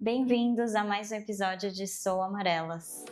Bem-vindos a mais um episódio de Sou Amarelas.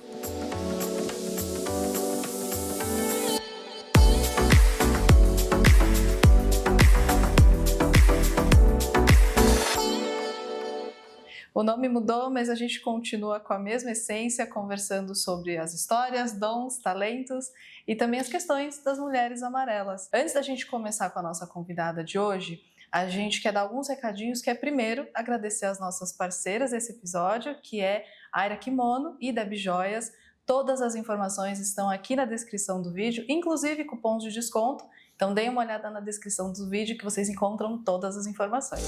O nome mudou, mas a gente continua com a mesma essência, conversando sobre as histórias, dons, talentos e também as questões das mulheres amarelas. Antes da gente começar com a nossa convidada de hoje, a gente quer dar alguns recadinhos, que é primeiro agradecer as nossas parceiras desse episódio, que é Aira Kimono e Debi Joias. Todas as informações estão aqui na descrição do vídeo, inclusive cupons de desconto. Então deem uma olhada na descrição do vídeo que vocês encontram todas as informações.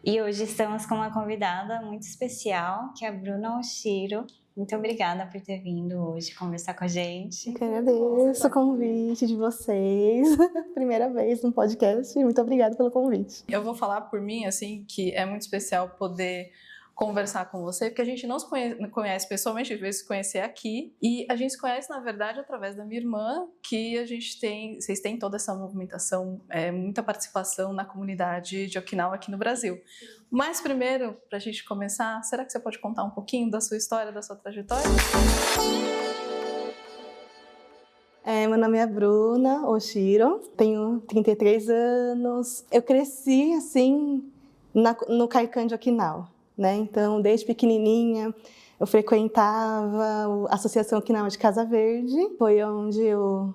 E hoje estamos com uma convidada muito especial, que é a Bruna Oshiro. Muito obrigada por ter vindo hoje conversar com a gente. Eu que agradeço o convite de vocês. Primeira vez no podcast. Muito obrigada pelo convite. Eu vou falar por mim, assim, que é muito especial poder conversar com você, porque a gente não se conhece pessoalmente, às vezes se conhecer aqui, e a gente se conhece, na verdade, através da minha irmã, que vocês têm toda essa movimentação, muita participação na comunidade de Okinawa aqui no Brasil. Mas primeiro, para a gente começar, será que você pode contar um pouquinho da sua história, da sua trajetória? Meu nome é Bruna Oshiro, tenho 33 anos. Eu cresci, assim, no Kaikan de Okinawa, né? Então, desde pequenininha, eu frequentava a Associação Okinawa de Casa Verde. Foi onde eu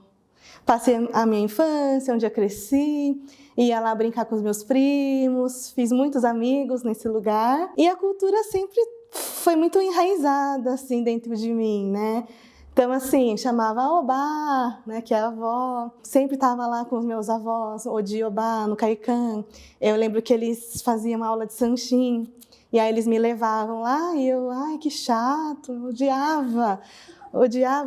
passei a minha infância, onde eu cresci. Ia lá brincar com os meus primos, fiz muitos amigos nesse lugar. E a cultura sempre foi muito enraizada, assim, dentro de mim, né? Então, assim, chamava Obá, né, que é a avó. Sempre estava lá com os meus avós, Odi Obá, no Kaikan. Eu lembro que eles faziam uma aula de Sanshin. E aí eles me levavam lá e eu, ai, que chato, eu odiava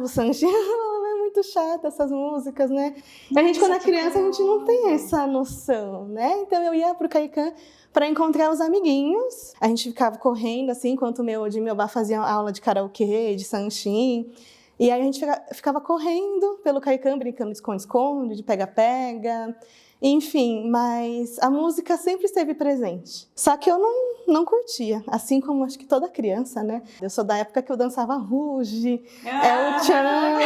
o Sanshin. É muito chato essas músicas, né? A gente, quando é criança, a gente não tem essa noção, né? Então eu ia pro Kaikan para encontrar os amiguinhos. A gente ficava correndo, assim, enquanto o meu Odi e meu Obá faziam aula de karaokê, de Sanshin. E aí a gente ficava correndo pelo Kaikan, brincando de esconde-esconde, de pega-pega. Enfim, mas a música sempre esteve presente. Só que eu não curtia, assim como acho que toda criança, né? Eu sou da época que eu dançava Ruge, o Chan.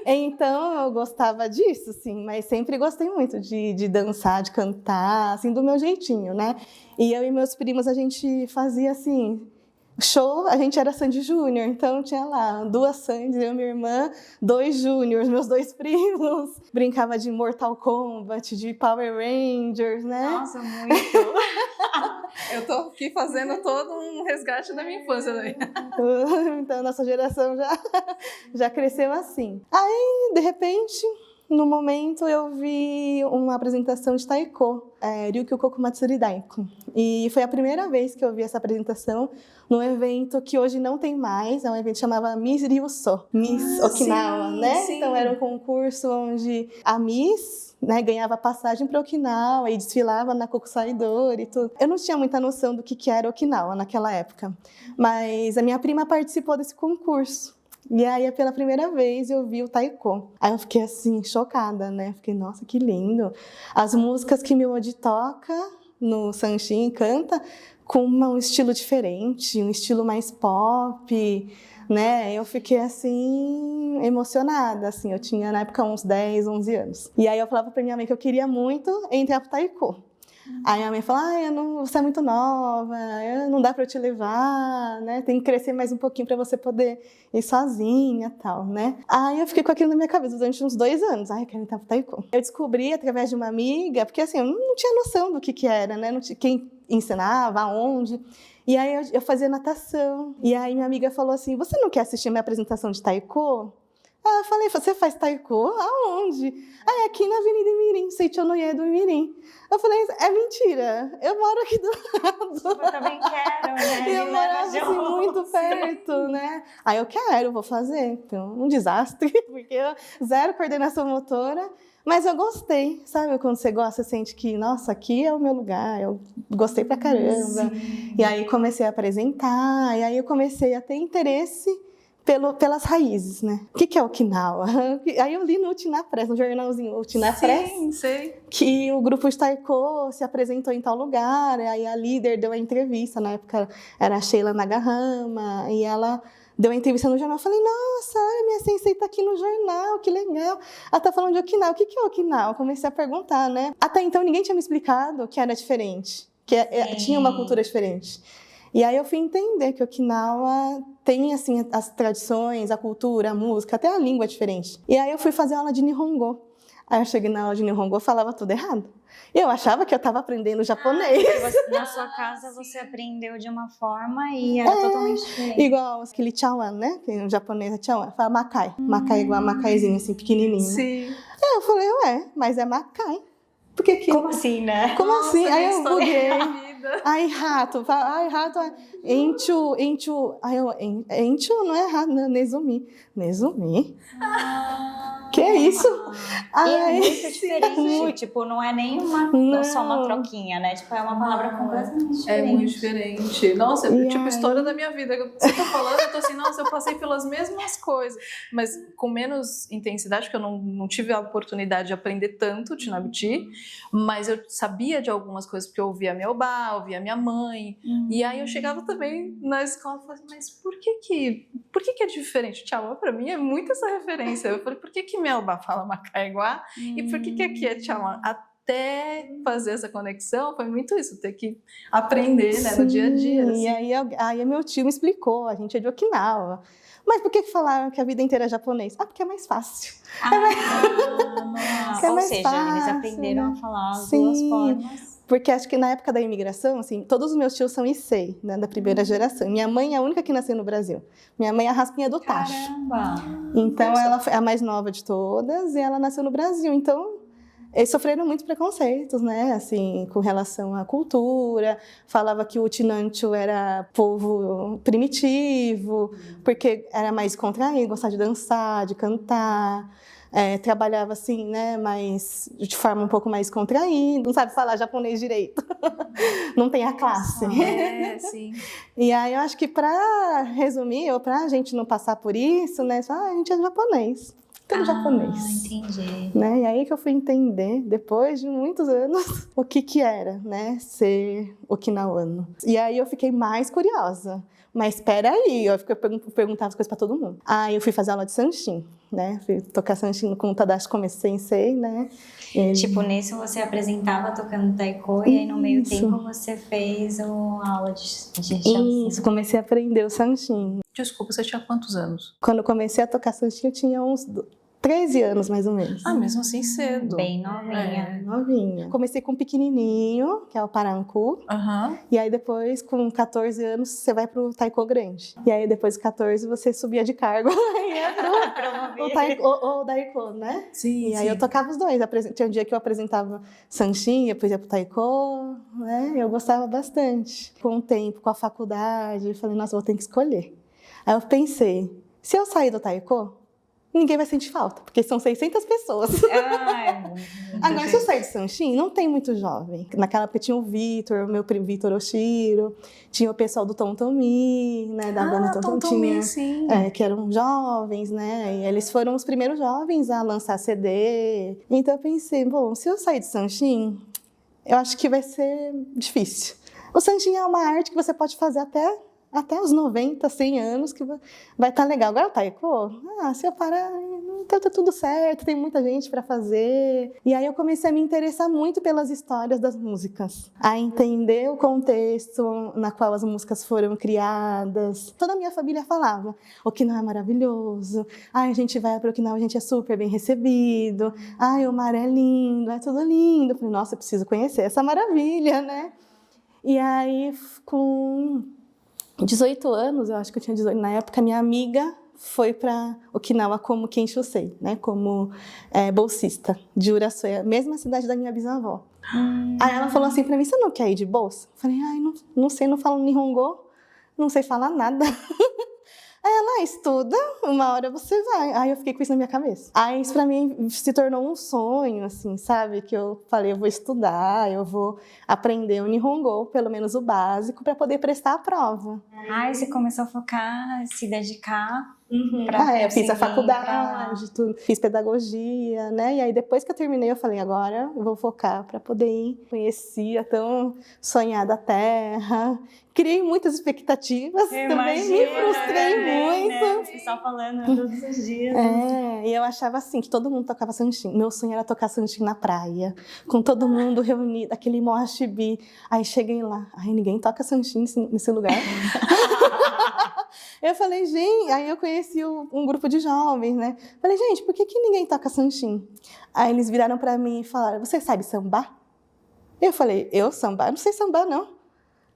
Então eu gostava disso, sim, mas sempre gostei muito de dançar, de cantar, assim, do meu jeitinho, né? E eu e meus primos, a gente fazia assim... Show, a gente era Sandy Júnior, então tinha lá 2 Sandys, eu e minha irmã, 2 Júniors, meus 2 primos. Brincava de Mortal Kombat, de Power Rangers, né? Nossa, muito! Eu tô aqui fazendo todo um resgate da minha infância também. Então, nossa geração já cresceu assim. Aí, de repente... No momento, eu vi uma apresentação de Taiko, Ryukyu Koku Matsuri Daiko. E foi a primeira vez que eu vi essa apresentação num evento que hoje não tem mais, é um evento que chamava Miss Ryuso, Miss Okinawa, sim, né? Sim. Então era um concurso onde a Miss, né, ganhava passagem para Okinawa e desfilava na Kokusaidori e tudo. Eu não tinha muita noção do que era Okinawa naquela época, mas a minha prima participou desse concurso. E aí, pela primeira vez, eu vi o Taiko. Aí eu fiquei, assim, chocada, né? Fiquei, nossa, que lindo. As músicas que meu Odi toca no Sanshin, canta com um estilo diferente, um estilo mais pop, né? Eu fiquei, assim, emocionada, assim. Eu tinha, na época, uns 10, 11 anos. E aí eu falava pra minha mãe que eu queria muito entrar pro Taiko. Aí a minha mãe falou, você é muito nova, não dá para eu te levar, né? Tem que crescer mais um pouquinho para você poder ir sozinha e tal, né? Aí eu fiquei com aquilo na minha cabeça durante uns 2 anos. Ai, eu quero entrar pro Taiko. Eu descobri através de uma amiga, porque assim, eu não tinha noção do que era, né? Não tinha quem ensinava, aonde. E aí eu fazia natação. E aí minha amiga falou assim, você não quer assistir minha apresentação de Taiko? Eu falei, você faz Taiko? Aonde? Aqui na Avenida Imirim, Seichonoye do Imirim. Eu falei, é mentira, eu moro aqui do lado. Eu também quero, né? Eu morava assim, muito perto, né? Aí eu quero, vou fazer. Então, um desastre, porque eu zero coordenação motora. Mas eu gostei, sabe? Quando você gosta, você sente que, nossa, aqui é o meu lugar. Eu gostei pra caramba. Sim. E aí comecei a apresentar, e aí eu comecei a ter interesse pelas raízes, né? O que é Okinawa? Aí eu li no Utina Press, no jornalzinho Utina Press, Sim, sei. que o grupo de taiko se apresentou em tal lugar, aí a líder deu a entrevista, na época era a Sheila Nagahama, e ela deu a entrevista no jornal. Eu falei, nossa, olha, minha sensei tá aqui no jornal, que legal. Ela tá falando de Okinawa, o que é Okinawa? Eu comecei a perguntar, né? Até então ninguém tinha me explicado que era diferente, que tinha uma cultura diferente. E aí eu fui entender que Okinawa tem, assim, as tradições, a cultura, a música, até a língua é diferente. E aí eu fui fazer aula de Nihongo. Aí eu cheguei na aula de Nihongo e falava tudo errado. Eu achava que eu estava aprendendo japonês. Na sua casa você aprendeu de uma forma e era totalmente diferente. Igual aquele chawan, né? Que o japonês é chawan. Fala macai. Macai igual a macaizinho, assim, pequenininho. Sim. Aí eu falei, ué, mas é macai. Por que Como assim, né? Como Nossa, assim? Aí eu história buguei. da vida. Ai, rato. Ai, rato. Enchu. Ai, enchu não é rato, não. Nezumi. Que é isso? E é muito diferente. Tipo, não é nem só uma troquinha, né? Tipo, é uma palavra completamente diferente. É muito diferente. Nossa, tipo, história da minha vida. Você tá falando, eu tô assim, nossa, eu passei pelas mesmas coisas, mas com menos intensidade, porque eu não tive a oportunidade de aprender tanto de Naguti, mas eu sabia de algumas coisas, porque eu ouvia meu bar, ouvia minha mãe, e aí eu chegava também na escola e falava, mas por que é diferente? Tchau, pra mim é muito essa referência. Eu falei, por que Melba fala Macaiaguá e por que aqui é Tchauan? Até fazer essa conexão foi muito isso, ter que aprender, né, no dia a dia. Assim. E aí meu tio me explicou, a gente é de Okinawa. Mas por que falaram que a vida inteira é japonês? Ah, porque é mais fácil. Nossa. Ou seja, eles aprenderam a falar as duas formas. Porque acho que na época da imigração, assim, todos os meus tios são Issei, né, da primeira geração. Minha mãe é a única que nasceu no Brasil. Minha mãe é a raspinha do tacho. Caramba! Então, ela foi a mais nova de todas e ela nasceu no Brasil. Então, eles sofreram muitos preconceitos, né, assim, com relação à cultura. Falava que o Tinancho era povo primitivo, porque era mais contraído, gostava de dançar, de cantar. Trabalhava assim, né, mas de forma um pouco mais contraída, não sabe falar japonês direito, não tem a classe. Sim. E aí eu acho que para resumir, ou para a gente não passar por isso, né, a gente é japonês, tudo japonês. Entendi. Né? E aí que eu fui entender, depois de muitos anos, o que era, né, ser okinawano. E aí eu fiquei mais curiosa. Mas espera aí, eu perguntava as coisas para todo mundo. Aí eu fui fazer aula de Sanshin, né? Fui tocar Sanshin com o Tadashi Sensei, né? Tipo, nisso você apresentava tocando taiko e aí no meio tempo você fez a aula de Sanshin. Isso, comecei a aprender o Sanshin. Desculpa, você tinha quantos anos? Quando eu comecei a tocar Sanshin, eu tinha uns 13 anos, mais ou menos. Ah, mesmo assim cedo. Bem novinha. Novinha. Comecei com um pequenininho, que é o Paranku. E aí depois, com 14 anos, você vai pro taiko grande. E aí depois dos 14, você subia de cargo. Aí o daiko, né? Sim, E aí eu tocava os dois. Tinha um dia que eu apresentava Sanshin, depois ia pro taiko, né? Eu gostava bastante. Com o tempo, com a faculdade, eu falei, nossa, eu vou ter que escolher. Aí eu pensei, se eu sair do taiko, ninguém vai sentir falta, porque são 600 pessoas. Agora, se eu sair de Sanshin, não tem muito jovem. Naquela época tinha o Vitor, o meu primo Vitor Oshiro, tinha o pessoal do Tontomi, né, da banda Tontomi, sim. Que eram jovens, né, e eles foram os primeiros jovens a lançar CD. Então eu pensei, bom, se eu sair de Sanshin, eu acho que vai ser difícil. O Sanshin é uma arte que você pode fazer até os 90, 100 anos, que vai estar legal. Agora o taiko, se eu parar, então tá tudo certo, tem muita gente para fazer. E aí eu comecei a me interessar muito pelas histórias das músicas, a entender o contexto na qual as músicas foram criadas. Toda a minha família falava, Okinawa é maravilhoso, a gente vai para Okinawa, a gente é super bem recebido, o mar é lindo, é tudo lindo. Eu falei, nossa, eu preciso conhecer essa maravilha, né? E aí, com 18 anos, eu acho que eu tinha 18 na época, minha amiga foi para Okinawa como Kenshusei, né, como bolsista de Uraçoya, mesma cidade da minha bisavó. Aí ela falou assim para mim, você não quer ir de bolsa? Eu falei, não sei, não falo Nihongo, não sei falar nada. Aí ela, estuda, uma hora você vai. Aí eu fiquei com isso na minha cabeça. Aí isso pra mim se tornou um sonho, assim, sabe? Que eu falei, eu vou estudar, eu vou aprender o Nihongo, pelo menos o básico, para poder prestar a prova. Aí você começou a focar, se dedicar Eu fiz a conseguir faculdade, fiz pedagogia, né? E aí depois que eu terminei, eu falei, agora eu vou focar para poder ir. Conheci a tão sonhada terra, criei muitas expectativas, também me frustrei muito. Né? Só falando todos os dias. E eu achava assim, que todo mundo tocava sanchim. Meu sonho era tocar sanchim na praia, com todo mundo reunido, aquele moachibi. Aí cheguei lá, ninguém toca sanchim nesse lugar. Eu falei, gente, aí eu conheci um grupo de jovens, né? Falei, gente, por que ninguém toca sanchim? Aí eles viraram pra mim e falaram, você sabe sambar? Eu falei, eu sambar? Não sei sambar, não.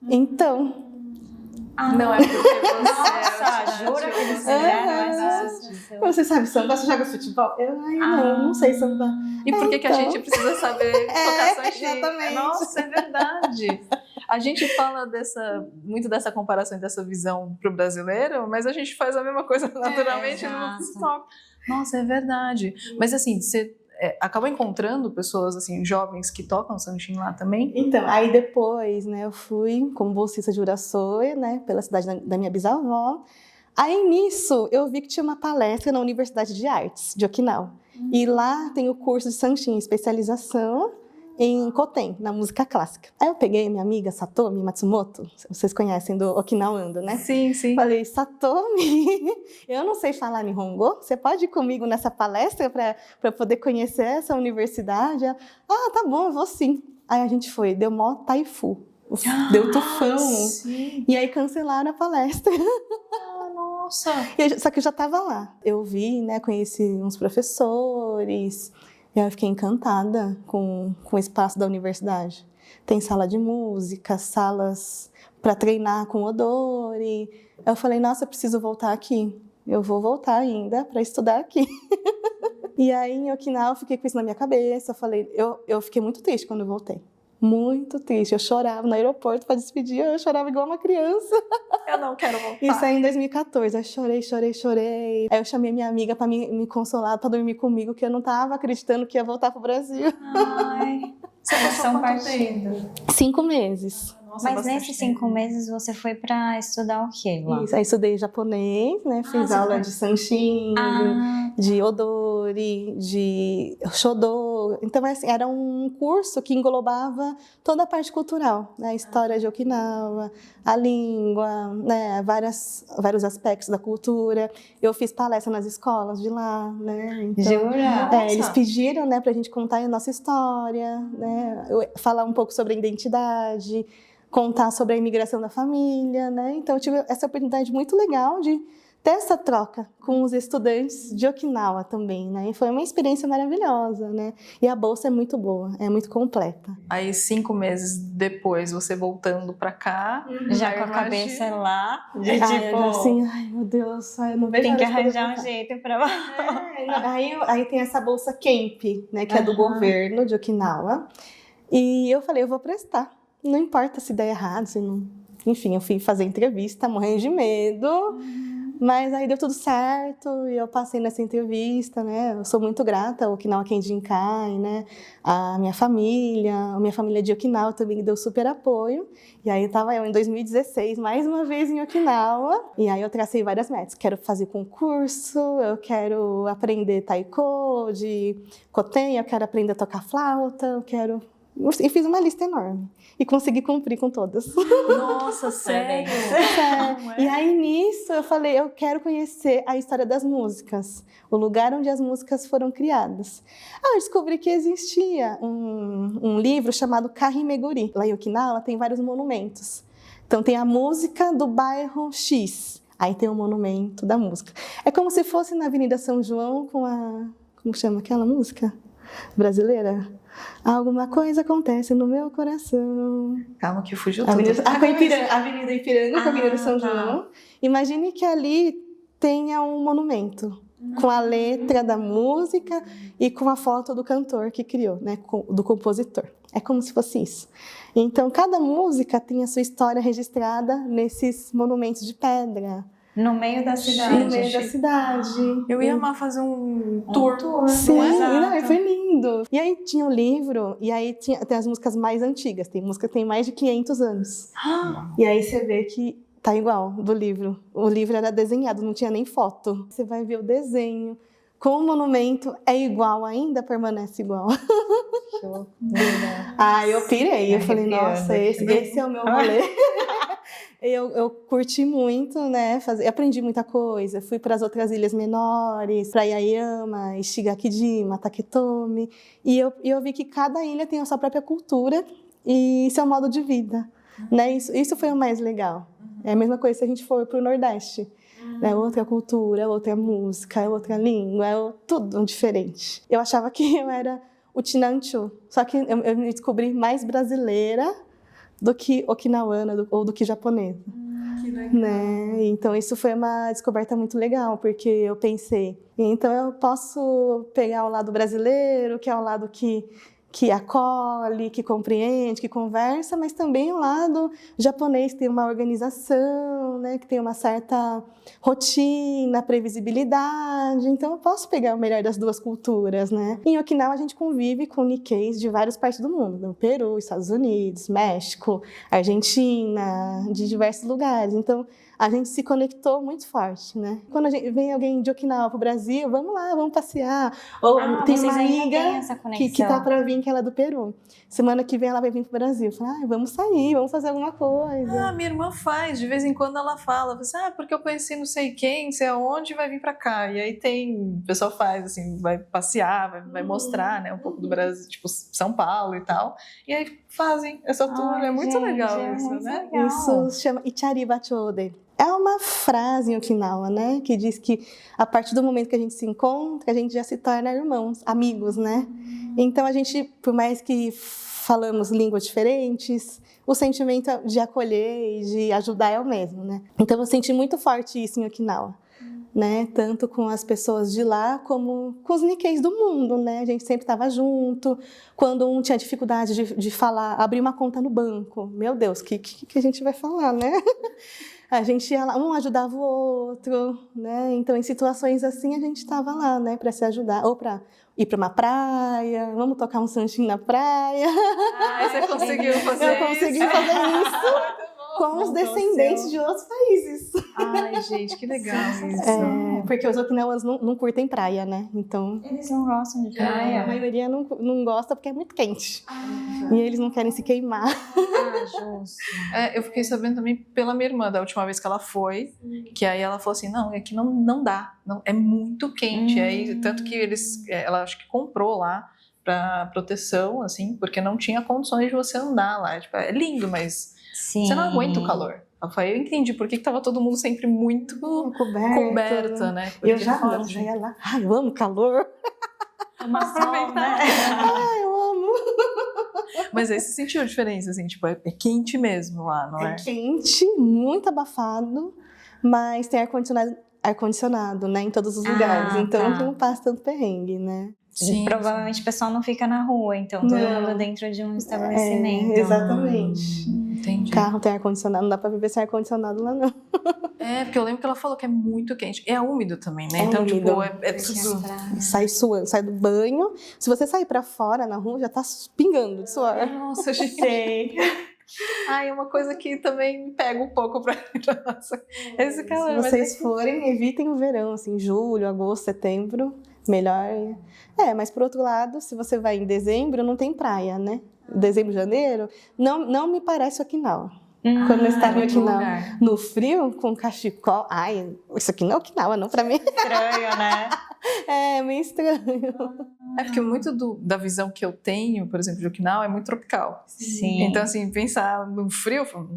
Então... Não é porque você... Nossa, jura que eles fizeram Você sabe sambar? Você joga futebol? Não sei sambar. E por que a gente precisa saber tocar sanchim? Exatamente. Nossa, é verdade. A gente fala muito dessa comparação e dessa visão pro brasileiro, mas a gente faz a mesma coisa naturalmente no TikTok. Nossa, é verdade. Mas assim, você acaba encontrando pessoas assim, jovens que tocam sanchim lá também? Então, aí depois, né, eu fui como bolsista de Uraçoia, né, pela cidade da minha bisavó. Aí nisso, eu vi que tinha uma palestra na Universidade de Artes de Okinawa. E lá tem o curso de sanchim, especialização em koten, na música clássica. Aí eu peguei minha amiga Satomi Matsumoto, vocês conhecem do Okinawando, né? Sim, sim. Falei, Satomi, eu não sei falar Nihongo, você pode ir comigo nessa palestra para poder conhecer essa universidade? Ela, tá bom, eu vou sim. Aí a gente foi, deu mó taifu, deu tufão, e aí cancelaram a palestra. Nossa! Só que eu já estava lá, eu vi, né, conheci uns professores... E aí eu fiquei encantada com o espaço da universidade. Tem sala de música, salas para treinar com odori. Eu falei, nossa, eu preciso voltar aqui. Eu vou voltar ainda para estudar aqui. E aí em Okinawa eu fiquei com isso na minha cabeça. Eu fiquei muito triste quando eu voltei. Muito triste. Eu chorava no aeroporto para despedir, eu chorava igual uma criança. Eu não quero voltar. Isso aí em 2014. Eu chorei. Aí eu chamei minha amiga para me consolar, para dormir comigo, que eu não estava acreditando que ia voltar pro Brasil. Ai, você passou quanto tempo? 5 meses. Nossa, mas nesses 5 meses você foi para estudar o quê lá? Isso, aí estudei japonês, né? Fiz aula de sanshin, de odori, de shodô. Então, assim, era um curso que englobava toda a parte cultural, né? A história de Okinawa, a língua, né? Vários aspectos da cultura. Eu fiz palestra nas escolas de lá, né? Então, Jura? Eles pediram, né, pra gente contar a nossa história, né? Falar um pouco sobre a identidade, contar sobre a imigração da família, né? Então eu tive essa oportunidade muito legal de ter essa troca com os estudantes de Okinawa também, né? E foi uma experiência maravilhosa, né? E a bolsa é muito boa, é muito completa. Aí 5 meses depois, você voltando pra cá, já com a cabeça lá, de assim, ai meu Deus, eu não vejo. Tem que arranjar um jeito pra... Aí tem essa bolsa Camp, né? Que é do governo de Okinawa. E eu falei, eu vou prestar. Não importa se der errado, se não... Enfim, eu fui fazer entrevista, morrendo de medo, mas aí deu tudo certo e eu passei nessa entrevista, né? Eu sou muito grata ao Okinawa Kenjinkai, né? A minha família de Okinawa também me deu super apoio. E aí estava eu em 2016, mais uma vez em Okinawa, e aí eu tracei várias metas. Quero fazer concurso, eu quero aprender taiko, de koten, eu quero aprender a tocar flauta, eu quero... E fiz uma lista enorme. E consegui cumprir com todas. Nossa, sério? E aí, nisso, eu falei, eu quero conhecer a história das músicas. O lugar onde as músicas foram criadas. Eu descobri que existia um livro chamado Karimeguri. Lá em Okinawa tem vários monumentos. Então, tem a música do bairro X. Aí tem o monumento da música. É como se fosse na Avenida São João com a... Como chama aquela música brasileira? Alguma coisa acontece no meu coração. Calma que fugiu tudo. Avenida Ipiranga, com a Avenida São João. Imagine que ali tenha um monumento com a letra da música e com a foto do cantor que criou, né, do compositor. É como se fosse isso. Então, cada música tem a sua história registrada nesses monumentos de pedra. No meio da cidade. No meio da cidade. Eu ia amar fazer um tour. Sim, foi lindo. E aí tinha o livro, e aí tem as músicas mais antigas. Tem música que tem mais de 500 anos. E aí você vê que tá igual do livro. O livro era desenhado, não tinha nem foto. Você vai ver o desenho. Com o monumento é igual ainda, permanece igual. Eu pirei. Eu falei, nossa, esse é o meu rolê. Eu curti muito, né? Aprendi muita coisa. Fui para as outras ilhas menores, para Yaeyama, Ishigakijima, Taketomi. E eu vi que cada ilha tem a sua própria cultura e seu modo de vida. Né? Isso foi o mais legal. É a mesma coisa se a gente for para o Nordeste. Né? Outra cultura, outra música, outra língua, tudo diferente. Eu achava que eu era o Chinanchu, só que eu me descobri mais brasileira do que okinawana ou do que japonesa. Que legal. Né? Então isso foi uma descoberta muito legal, porque eu pensei, então eu posso pegar o lado brasileiro, que é o lado que acolhe, que compreende, que conversa, mas também o lado japonês, que tem uma organização, né, que tem uma certa rotina, previsibilidade. Então eu posso pegar o melhor das duas culturas, né? Em Okinawa a gente convive com Nikkeis de várias partes do mundo, no Peru, Estados Unidos, México, Argentina, de diversos lugares. Então a gente se conectou muito forte, né? Quando vem alguém de Okinawa para o Brasil, vamos lá, vamos passear. Ou tem uma amiga que tá para vir, que ela é do Peru. Semana que vem ela vai vir para o Brasil. Eu falei, vamos sair, vamos fazer alguma coisa. Minha irmã faz, de vez em quando ela fala, assim, porque eu conheci não sei quem, não sei aonde, vai vir para cá. E aí o pessoal faz, assim, vai passear, vai mostrar, né, um pouco do Brasil, tipo São Paulo e tal. E aí fazem essa tour, é muito legal isso, né? Legal. Isso se chama Ichariba Chode. É uma frase em Okinawa, né, que diz que a partir do momento que a gente se encontra, a gente já se torna irmãos, amigos, né? Então a gente, por mais que falamos línguas diferentes, o sentimento de acolher e de ajudar é o mesmo, né? Então eu senti muito forte isso em Okinawa, né? Tanto com as pessoas de lá como com os Nikkeis do mundo, né? A gente sempre estava junto. Quando um tinha dificuldade de falar, abrir uma conta no banco, meu Deus, que a gente vai falar, né? A gente ia lá, um ajudava o outro, né? Então, em situações assim, a gente estava lá, né? Para se ajudar, ou para ir para uma praia, vamos tocar um sanchinho na praia. Você conseguiu fazer isso? Eu consegui fazer isso com os descendentes de outros países. Ai, gente, que legal isso. Porque os okinawanos não curtem praia, né? Então... Eles não gostam de praia? A maioria não gosta porque é muito quente. E eles não querem se queimar. Justo. Eu fiquei sabendo também pela minha irmã, da última vez que ela foi, que aí ela falou assim, não, aqui não dá, é muito quente. Aí, tanto que ela acho que comprou lá para proteção, assim, porque não tinha condições de você andar lá. Tipo, é lindo, mas você não aguenta o calor. Eu entendi por que estava todo mundo sempre muito coberto, né? Eu já ia lá, eu amo calor. Sol, né? Eu amo. Mas aí você sentiu a diferença, assim, tipo, é quente mesmo lá, não é? É quente, muito abafado, mas tem ar-condicionado, né, em todos os lugares. Então não passa tanto perrengue, né? Sim, provavelmente o pessoal não fica na rua, então todo mundo dentro de um estabelecimento. Exatamente. Entendi. Carro tem ar-condicionado, não dá pra viver sem ar-condicionado lá, não. Porque eu lembro que ela falou que é muito quente. É úmido também, né? Então, úmido. Tipo, é tudo... Sai suando, sai do banho. Se você sair pra fora na rua, já tá pingando de suor. Nossa, gente. É uma coisa que também me pega um pouco pra nossa. Esse calor. Se vocês forem, evitem o verão, assim, julho, agosto, setembro. Melhor. Mas por outro lado, se você vai em dezembro, não tem praia, né? Dezembro, janeiro, não me parece Okinawa. Quando eu estava em Okinawa no frio, com cachecol, isso aqui não é Okinawa, não, pra mim. Estranho, né? É meio estranho. Porque muito da visão que eu tenho, por exemplo, de Okinawa, é muito tropical. Sim. Então, assim, pensar no frio, eu falo,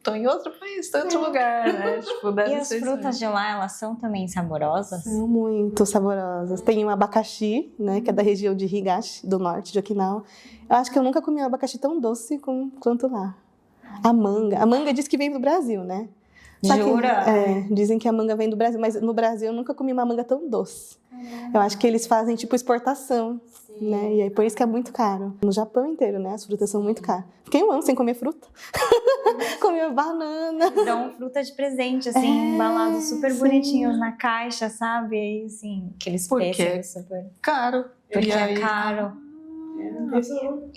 tô em outro país, tô em outro lugar, né? Tipo, e as frutas de lá, elas são também saborosas? São muito saborosas. Tem um abacaxi, né, que é da região de Higashi, do norte de Okinawa. Eu acho que eu nunca comi um abacaxi tão doce quanto lá. A manga diz que vem do Brasil, né? Jura? Dizem que a manga vem do Brasil, mas no Brasil eu nunca comi uma manga tão doce. Eu acho que eles fazem tipo exportação, né? E aí por isso que é muito caro. No Japão inteiro, né? As frutas são muito caras. Fiquei um ano sem comer fruta. Comia banana. Dão fruta de presente, assim, embalados super bonitinhos na caixa, sabe? Aí, assim, aqueles pêssegos super... Caro. Porque é caro.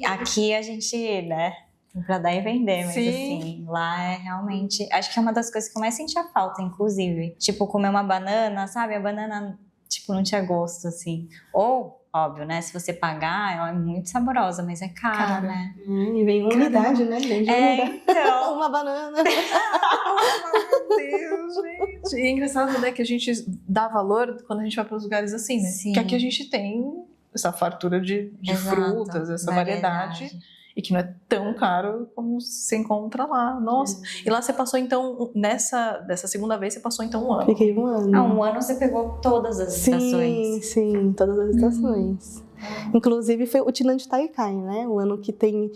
Aqui a gente, né? pra dar e vender, mas Sim. assim, lá é realmente, acho que é uma das coisas que eu mais sentia falta, inclusive, tipo, comer uma banana, sabe, a banana, tipo, não tinha gosto, assim, ou, óbvio, né, se você pagar, ela é muito saborosa, mas é caro, Cara. né? E vem uma unidade, né? Vem de unidade. Então, Uma banana. Meu Deus, gente. E é engraçado, né, que a gente dá valor quando a gente vai para os lugares assim, né? Sim. Que aqui a gente tem essa fartura de exato, frutas, essa variedade. E que não é tão caro como se encontra lá. Nossa. E lá você passou, então, dessa segunda vez, você passou, então, um ano. Fiquei um ano. Ah, um ano você pegou todas as estações. Sim, todas as estações. Inclusive foi o Tinã de Taikai, né? O ano que tem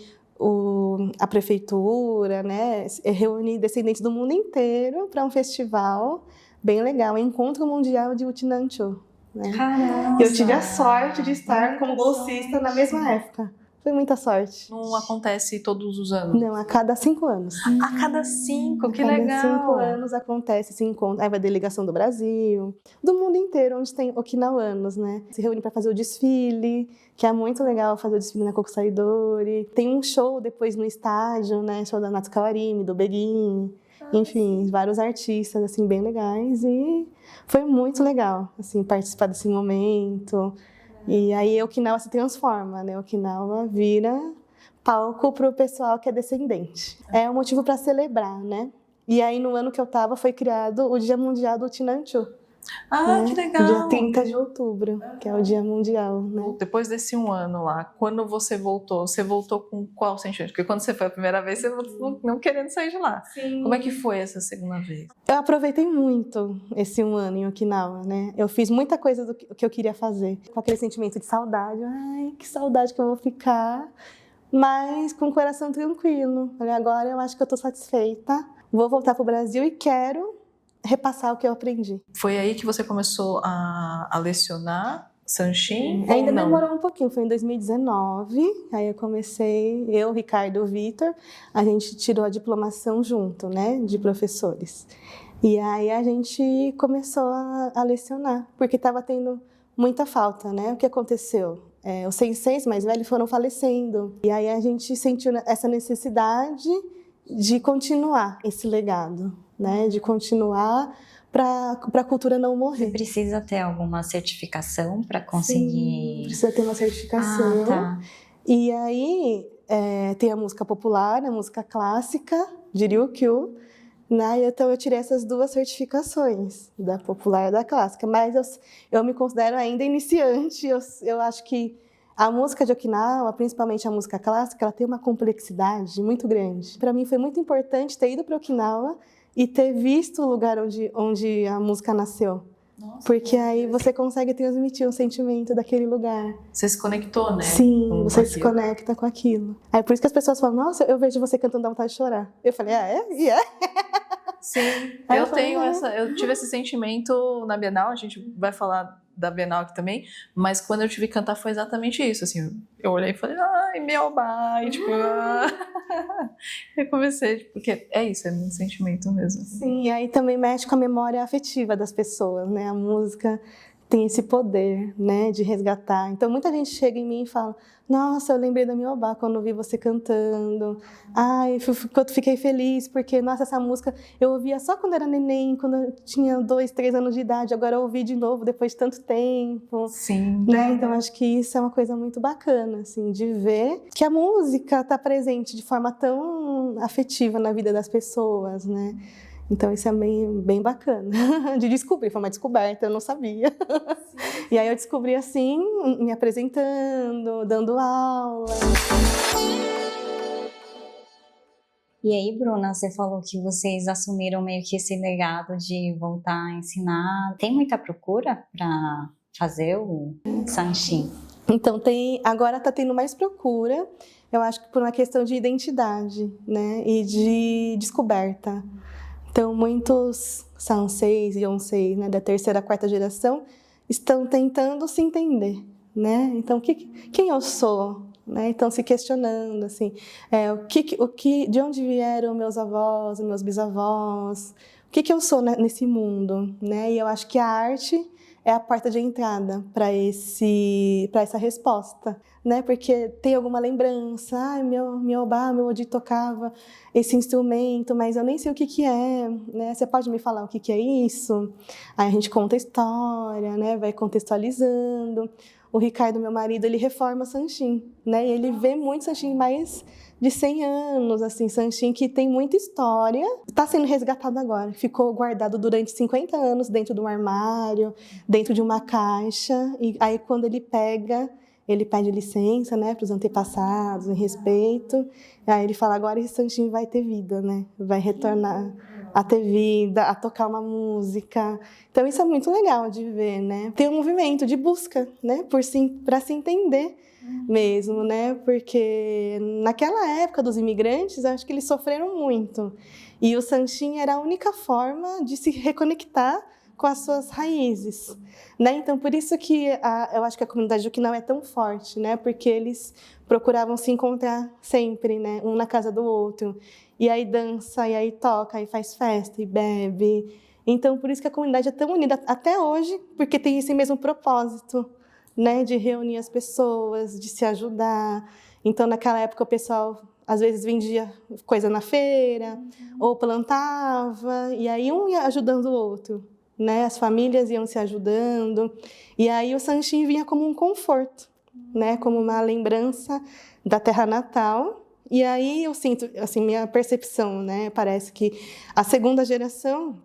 a prefeitura, né? Reúne descendentes do mundo inteiro para um festival bem legal, Encontro Mundial de Utinancho. Né? Caramba! Eu tive a sorte de estar Muita como bolsista sorte. na mesma época. Foi muita sorte. Não acontece todos os anos? Não, a cada 5 anos. A cada 5, que a cada legal! 5 anos acontece esse encontro. Aí vai a delegação do Brasil, do mundo inteiro, onde tem okinawanos, né? Se reúnem para fazer o desfile, que é muito legal fazer o desfile na Kokusaidori. Tem um show depois no estádio, né? Show da Natsuko Arimi, do Begin. Enfim, vários artistas, assim, bem legais. E foi muito legal, assim, participar desse momento. E aí Okinawa se transforma, né? Okinawa vira palco para o pessoal que é descendente. É um motivo para celebrar, né? E aí no ano que eu estava foi criado o Dia Mundial do Utinancho. Ah, né? que legal! Dia 30 de outubro, que é o Dia Mundial, né? Depois desse um ano lá, quando você voltou com qual sentimento? Porque quando você foi a primeira vez, você voltou não querendo sair de lá. Sim. Como é que foi essa segunda vez? Eu aproveitei muito esse um ano em Okinawa, né? Eu fiz muita coisa do que eu queria fazer, com aquele sentimento de saudade. Ai, que saudade que eu vou ficar, mas com o coração tranquilo. Olha, agora eu acho que eu estou satisfeita, vou voltar para o Brasil e quero repassar o que eu aprendi. Foi aí que você começou a lecionar Sanshin? Ainda ou não? demorou um pouquinho, foi em 2019, aí eu comecei, eu, Ricardo e o Vitor, a gente tirou a diplomação junto, né, de professores. E aí a gente começou a lecionar, porque estava tendo muita falta, né? O que aconteceu? Os senseis mais velhos foram falecendo, e aí a gente sentiu essa necessidade de continuar esse legado, né, de continuar para a cultura não Você morrer. precisa ter alguma certificação para conseguir... Sim, precisa ter uma certificação. Ah, tá. E aí tem a música popular, a música clássica, de Ryukyu, né? Então eu tirei essas 2 certificações, da popular e da clássica, mas eu me considero ainda iniciante, eu acho que a música de Okinawa, principalmente a música clássica, ela tem uma complexidade muito grande. Para mim foi muito importante ter ido para Okinawa e ter visto o lugar onde a música nasceu. Nossa, porque aí você consegue transmitir um sentimento daquele lugar. você se conectou, né? Sim, com você se aquilo. conecta com aquilo. Aí por isso que as pessoas falam, nossa, eu vejo você cantando, dá vontade de chorar. Eu falei, E é? Sim, Aí eu eu falei, eu tive esse sentimento na Bienal, a gente vai falar da Bienal aqui também, mas quando eu tive que cantar foi exatamente isso, assim, eu olhei e falei, ai, meu bai, tipo, eu comecei, porque é isso, é um sentimento mesmo. Sim, e aí também mexe com a memória afetiva das pessoas, né? A música tem esse poder, né, de resgatar. Então muita gente chega em mim e fala, nossa, eu lembrei da Miobá quando vi você cantando. Ai, fiquei feliz porque, nossa, essa música eu ouvia só quando era neném, quando eu tinha 2, 3 anos de idade. Agora eu ouvi de novo depois de tanto tempo. Sim. Né? Então acho que isso é uma coisa muito bacana, assim, de ver que a música está presente de forma tão afetiva na vida das pessoas, né? Então isso é bem bacana de descobrir, foi uma descoberta, eu não sabia. Sim. E aí eu descobri assim, me apresentando, dando aula. E aí, Bruna, você falou que vocês assumiram meio que esse legado de voltar a ensinar. Tem muita procura para fazer o Sanshin? Então agora está tendo mais procura, eu acho que por uma questão de identidade, né, e de descoberta. Então, muitos sanseis e onseis, né, da 3ª, 4ª geração estão tentando se entender, né? Então, quem eu sou? Né? Estão se questionando, assim, de onde vieram meus avós, meus bisavós? O que eu sou nesse mundo? Né? E eu acho que a arte é a porta de entrada para essa resposta, né? Porque tem alguma lembrança, meu Obá, meu Odi tocava esse instrumento, mas eu nem sei o que é, né? Você pode me falar o que é isso? Aí a gente conta a história, né? Vai contextualizando. O Ricardo, meu marido, ele reforma Sanchim, né? E ele vê muito Sanchim mais de 100 anos, assim, Sanchim que tem muita história, está sendo resgatado agora. Ficou guardado durante 50 anos dentro de um armário, dentro de uma caixa, e aí quando ele pega, ele pede licença, né, para os antepassados, em respeito, e aí ele fala, agora esse Sanchim vai ter vida, né, vai retornar a ter vida, a tocar uma música. Então isso é muito legal de ver, né? Tem um movimento de busca, né, para se entender mesmo, né? Porque naquela época dos imigrantes, acho que eles sofreram muito. E o Sanchim era a única forma de se reconectar com as suas raízes, né? Então, por isso que eu acho que a comunidade Okinawa é tão forte, né? Porque eles procuravam se encontrar sempre, né? Um na casa do outro. E aí dança, e aí toca, e faz festa, e bebe. Então, por isso que a comunidade é tão unida até hoje, porque tem esse mesmo propósito, né, de reunir as pessoas, de se ajudar. Então, naquela época, o pessoal, às vezes, vendia coisa na feira, ou plantava, e aí um ia ajudando o outro, né? As famílias iam se ajudando, e aí o Sanchim vinha como um conforto, né? Como uma lembrança da terra natal. E aí eu sinto, assim, minha percepção, né? Parece que a segunda geração,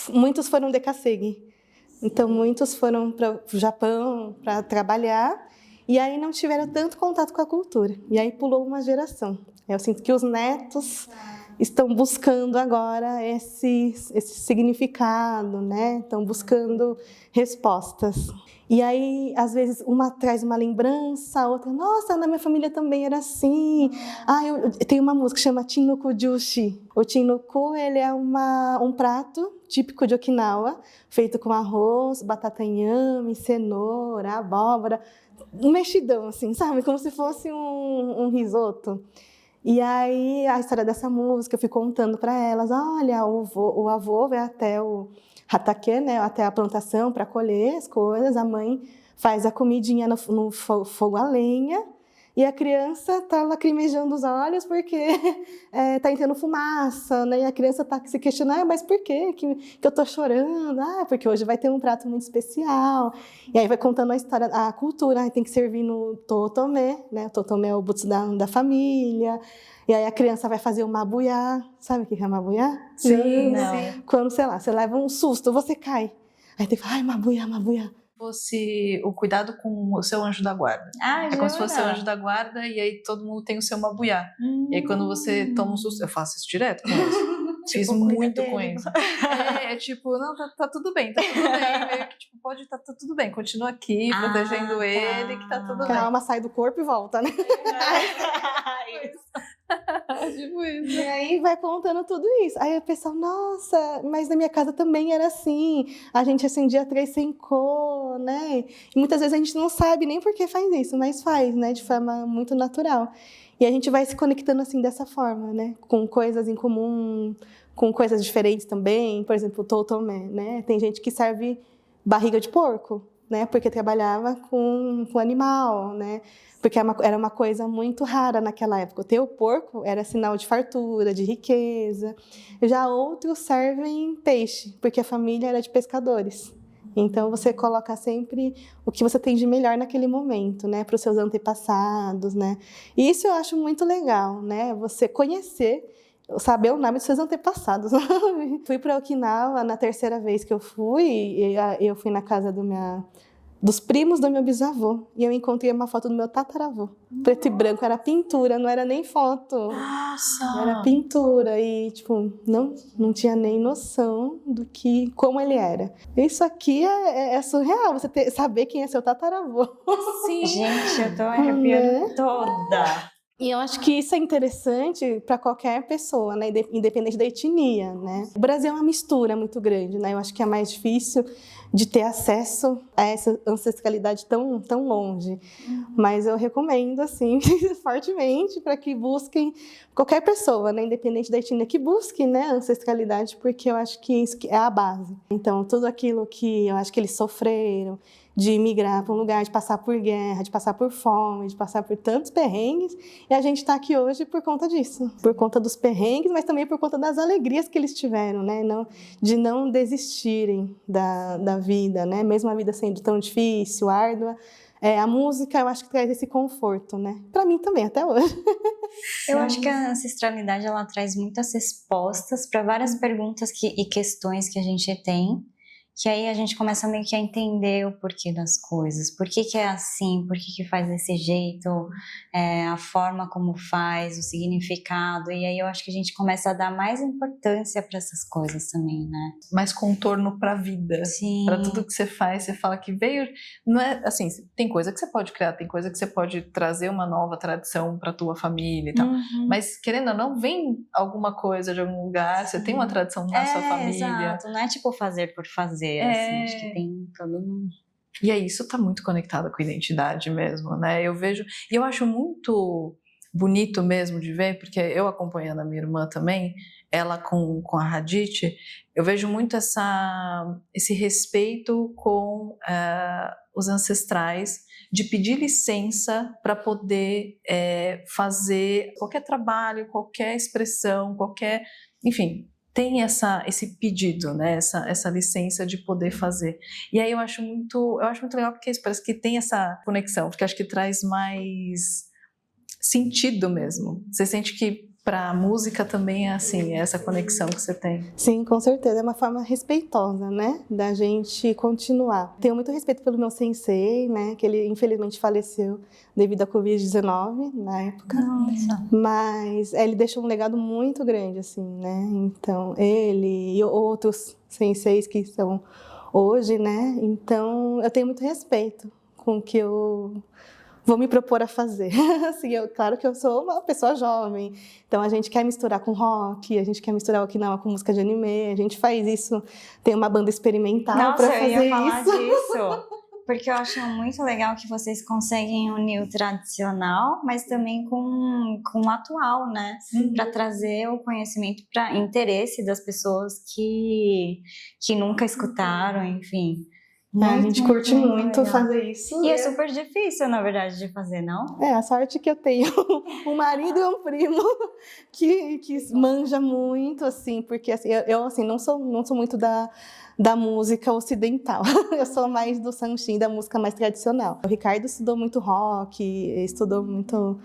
muitos foram de Kasegi. Então, muitos foram para o Japão para trabalhar e aí não tiveram tanto contato com a cultura. E aí pulou uma geração. Eu sinto que os netos estão buscando agora esse significado, né? Estão buscando respostas. E aí, às vezes, uma traz uma lembrança, a outra, nossa, na minha família também era assim. Eu tenho uma música que chama Chinnuku Jushi. O Chinnuku, ele é um prato típico de Okinawa, feito com arroz, batata inhame, cenoura, abóbora, um mexidão, assim, sabe? Como se fosse um risoto. E aí, a história dessa música, eu fui contando para elas, olha, o avô vai até o hatake, né, até a plantação para colher as coisas, a mãe faz a comidinha no fogo a lenha, e a criança está lacrimejando os olhos porque está entrando fumaça, né? E a criança está se questionando, mas por quê que eu estou chorando? Porque hoje vai ter um prato muito especial. E aí vai contando a história, a cultura, tem que servir no totome, né? O totome é o butsu da família. E aí a criança vai fazer o mabuya. Sabe o que é mabuya? Sim, não. Quando, sei lá, você leva um susto, você cai. Aí tem que falar, mabuya, mabuya. Fosse o cuidado com o seu anjo da guarda. É como se fosse o anjo da guarda e aí todo mundo tem o seu mabuya. E aí quando você toma um susto, eu faço isso direto com isso. Fiz muito com isso. É tipo, não, tá tudo bem, tá tudo bem. Meio que tipo, pode tá tudo bem, continua aqui, protegendo ele, que tá tudo bem. Calma, sai do corpo e volta, né? Tipo isso. E aí vai contando tudo isso. Aí o pessoal, nossa, mas na minha casa também era assim. A gente acendia 3 sem cor, né? E muitas vezes a gente não sabe nem por que faz isso, mas faz, né? De forma muito natural. E a gente vai se conectando assim dessa forma, né? Com coisas em comum, com coisas diferentes também. Por exemplo, o totome, né? Tem gente que serve barriga de porco, né? Porque trabalhava com animal, né? Porque era uma coisa muito rara naquela época. Ter o porco era sinal de fartura, de riqueza. Já outros servem peixe, porque a família era de pescadores. Então, você coloca sempre o que você tem de melhor naquele momento, né? Para os seus antepassados, né? E isso eu acho muito legal, né? Você conhecer, saber o nome dos seus antepassados. Fui para Okinawa na 3ª vez que eu fui, e eu fui na casa dos primos do meu bisavô. E eu encontrei uma foto do meu tataravô. Preto e branco, era pintura, não era nem foto. Nossa! Era pintura e, tipo, não tinha nem noção como ele era. Isso aqui é surreal, você saber quem é seu tataravô. Sim! Gente, eu tô arrepiando toda. E eu acho que isso é interessante para qualquer pessoa, né? Independente da etnia, né? O Brasil é uma mistura muito grande, né? Eu acho que é mais difícil de ter acesso a essa ancestralidade tão longe. Mas eu recomendo, assim, fortemente, para que busquem, qualquer pessoa, né? Independente da etnia, que busque, né, a ancestralidade, porque eu acho que isso é a base. Então, tudo aquilo que eu acho que eles sofreram, de migrar para um lugar, de passar por guerra, de passar por fome, de passar por tantos perrengues, e a gente está aqui hoje por conta disso, por conta dos perrengues, mas também por conta das alegrias que eles tiveram, né? De não desistirem da vida, né? Mesmo a vida sendo tão difícil, árdua, a música eu acho que traz esse conforto, né? Para mim também, até hoje. Eu acho que a ancestralidade ela traz muitas respostas para várias perguntas e questões que a gente tem, que aí a gente começa meio que a entender o porquê das coisas, por que é assim, por que faz desse jeito, a forma como faz, o significado, e aí eu acho que a gente começa a dar mais importância para essas coisas também, né? Mais contorno para a vida. Sim. Para tudo que você faz, você fala que veio, não é assim, tem coisa que você pode criar, tem coisa que você pode trazer uma nova tradição para tua família e tal, mas querendo ou não, vem alguma coisa de algum lugar, você tem uma tradição na sua família. Exato, não é tipo fazer por fazer, assim, acho que tem todo mundo. E aí isso está muito conectado com a identidade mesmo, né? Eu vejo, e eu acho muito bonito mesmo de ver, porque eu acompanhando a minha irmã também, ela com a Hadith, eu vejo muito esse respeito com os ancestrais, de pedir licença para poder fazer qualquer trabalho, qualquer expressão, enfim, tem esse pedido, né? Essa licença de poder fazer. E aí eu acho muito legal, porque parece que tem essa conexão, porque acho que traz mais sentido mesmo. Você sente que para a música também é assim, essa conexão que você tem. Sim, com certeza. É uma forma respeitosa, né, da gente continuar. Tenho muito respeito pelo meu sensei, né, que ele infelizmente faleceu devido à Covid-19 na época. Nossa. Mas ele deixou um legado muito grande, assim, né. Então, ele e outros senseis que são hoje, né. Então, eu tenho muito respeito com o que eu vou me propor a fazer. Assim, claro que eu sou uma pessoa jovem, então a gente quer misturar com rock, a gente quer misturar Okinawa com música de anime, a gente faz isso, tem uma banda experimental para fazer isso. Nossa, eu ia falar disso, porque eu acho muito legal que vocês conseguem unir o tradicional, mas também com o atual, né? Para trazer o conhecimento para interesse das pessoas que nunca escutaram, enfim. A gente curte muito fazer isso. E é super difícil, na verdade, de fazer, não? A sorte que eu tenho um marido e um primo que manja muito, assim, porque assim, eu assim, não sou muito da música ocidental. Eu sou mais do Sanshin, da música mais tradicional. O Ricardo estudou muito rock, estudou muito...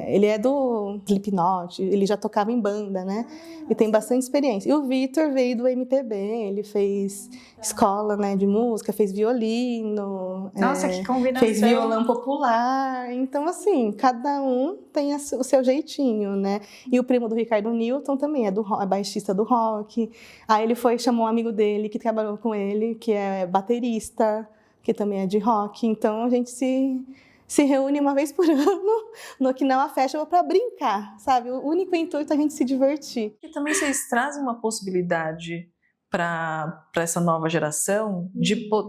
ele é do Slipknot, ele já tocava em banda, né? E tem bastante experiência. E o Vitor veio do MPB, ele fez escola, né, de música, fez violino. Nossa, que combinação! Fez violão popular. Então, assim, cada um tem o seu jeitinho, né? E o primo do Ricardo, Newton, também é baixista do rock. Aí ele chamou um amigo dele que trabalhou com ele, que é baterista, que também é de rock. Então a gente se reúne uma vez por ano no Okinawa Festival para brincar, sabe? O único intuito é a gente se divertir. E também vocês trazem uma possibilidade para essa nova geração,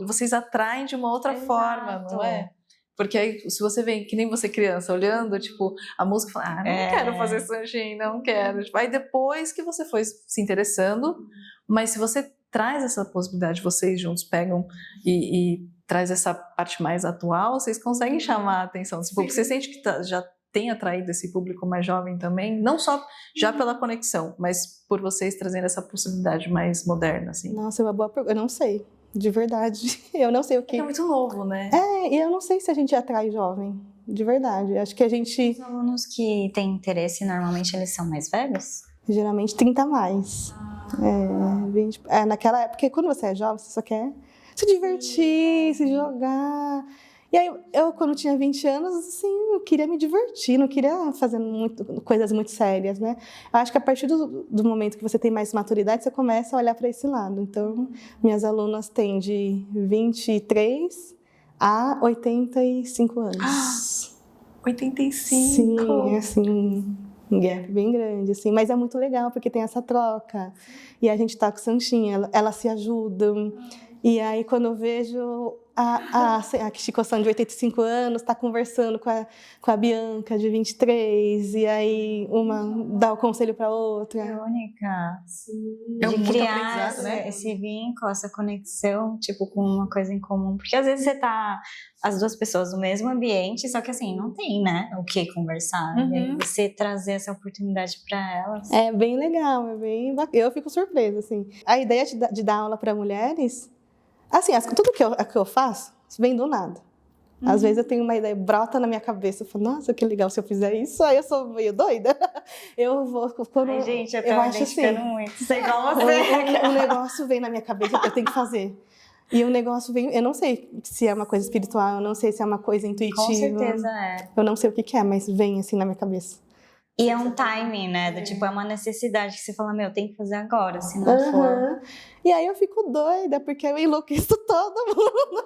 vocês atraem de uma outra forma, não é? Porque aí, se você vem, que nem você criança, olhando, tipo, a música, fala, não quero fazer Sanshin, não quero. Tipo, aí depois que você foi se interessando, mas se você traz essa possibilidade, vocês juntos pegam e traz essa parte mais atual, vocês conseguem chamar a atenção. Tipo, você sente que já tem atraído esse público mais jovem também, não só já pela conexão, mas por vocês trazendo essa possibilidade mais moderna, assim. Nossa, é uma boa pergunta. Eu não sei. De verdade, eu não sei o que... É muito novo, né? E eu não sei se a gente atrai jovem, de verdade. Acho que a gente... Os alunos que têm interesse, normalmente, eles são mais velhos? Geralmente 30 a mais. 20, naquela época, porque quando você é jovem, você só quer se divertir, se jogar. E aí, eu, quando tinha 20 anos, assim, eu queria me divertir, não queria fazer coisas muito sérias, né? Eu acho que a partir do momento que você tem mais maturidade, você começa a olhar para esse lado. Então, minhas alunas têm de 23 a 85 anos. 85! Sim, é assim, um gap bem grande, assim, mas é muito legal porque tem essa troca. E a gente tá com o Sanchinha, elas se ajudam. E aí, quando eu vejo a Chico-san de 85 anos está conversando com a Bianca de 23, e aí uma dá o conselho para outra. Única. É De muito criar aprendizado, né? esse vínculo, essa conexão, tipo, com uma coisa em comum. Porque às vezes você tá as duas pessoas no mesmo ambiente, só que assim, não tem, né, o que conversar. E aí você trazer essa oportunidade para elas. É bem legal, é bem bacana. Eu fico surpresa, assim. A ideia de dar aula para mulheres, assim, tudo que eu faço vem do nada. Às vezes eu tenho uma ideia, brota na minha cabeça, eu falo, nossa, que legal se eu fizer isso, aí eu sou meio doida. Eu vou... Ai, gente, eu tô eu me acho identificando assim, muito, sei igual você. um negócio vem na minha cabeça, eu tenho que fazer. E o negócio vem, eu não sei se é uma coisa espiritual, eu não sei se é uma coisa intuitiva. Com certeza é. Eu não sei o que é, mas vem assim na minha cabeça. E é um timing, né? Do tipo, é uma necessidade que você fala, meu, tem que fazer agora, se não for. E aí eu fico doida, porque eu enlouqueço todo mundo.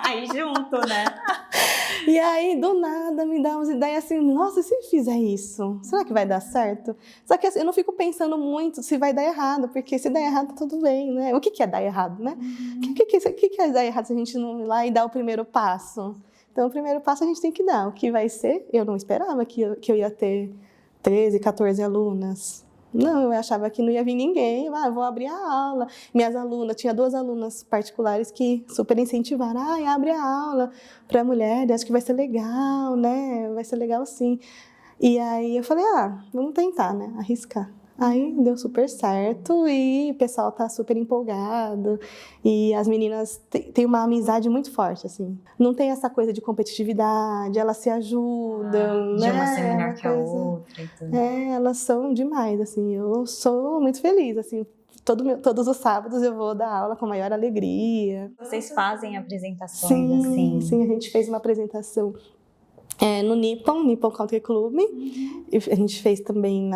Aí junto, né? E aí, do nada, me dá umas ideias assim, nossa, e se eu fizer isso? Será que vai dar certo? Só que assim, eu não fico pensando muito se vai dar errado, porque se der errado, tudo bem, né? O que é dar errado, né? O que é dar errado se a gente não ir lá e dar o primeiro passo? Então, o primeiro passo a gente tem que dar. O que vai ser? Eu não esperava que eu ia ter 13, 14 alunas. Não, eu achava que não ia vir ninguém. Eu vou abrir a aula. Minhas alunas, tinha 2 alunas particulares que super incentivaram. Abre a aula para mulheres, acho que vai ser legal, né? Vai ser legal sim. E aí eu falei, vamos tentar, né? Arriscar. Aí deu super certo e o pessoal tá super empolgado. E as meninas têm uma amizade muito forte, assim. Não tem essa coisa de competitividade, elas se ajudam, De né? uma ser melhor que a outra e tudo. Elas são demais, assim. Eu sou muito feliz, assim. Todos os sábados eu vou dar aula com a maior alegria. Vocês fazem apresentações assim? Sim, a gente fez uma apresentação no Nippon Country Club. A gente fez também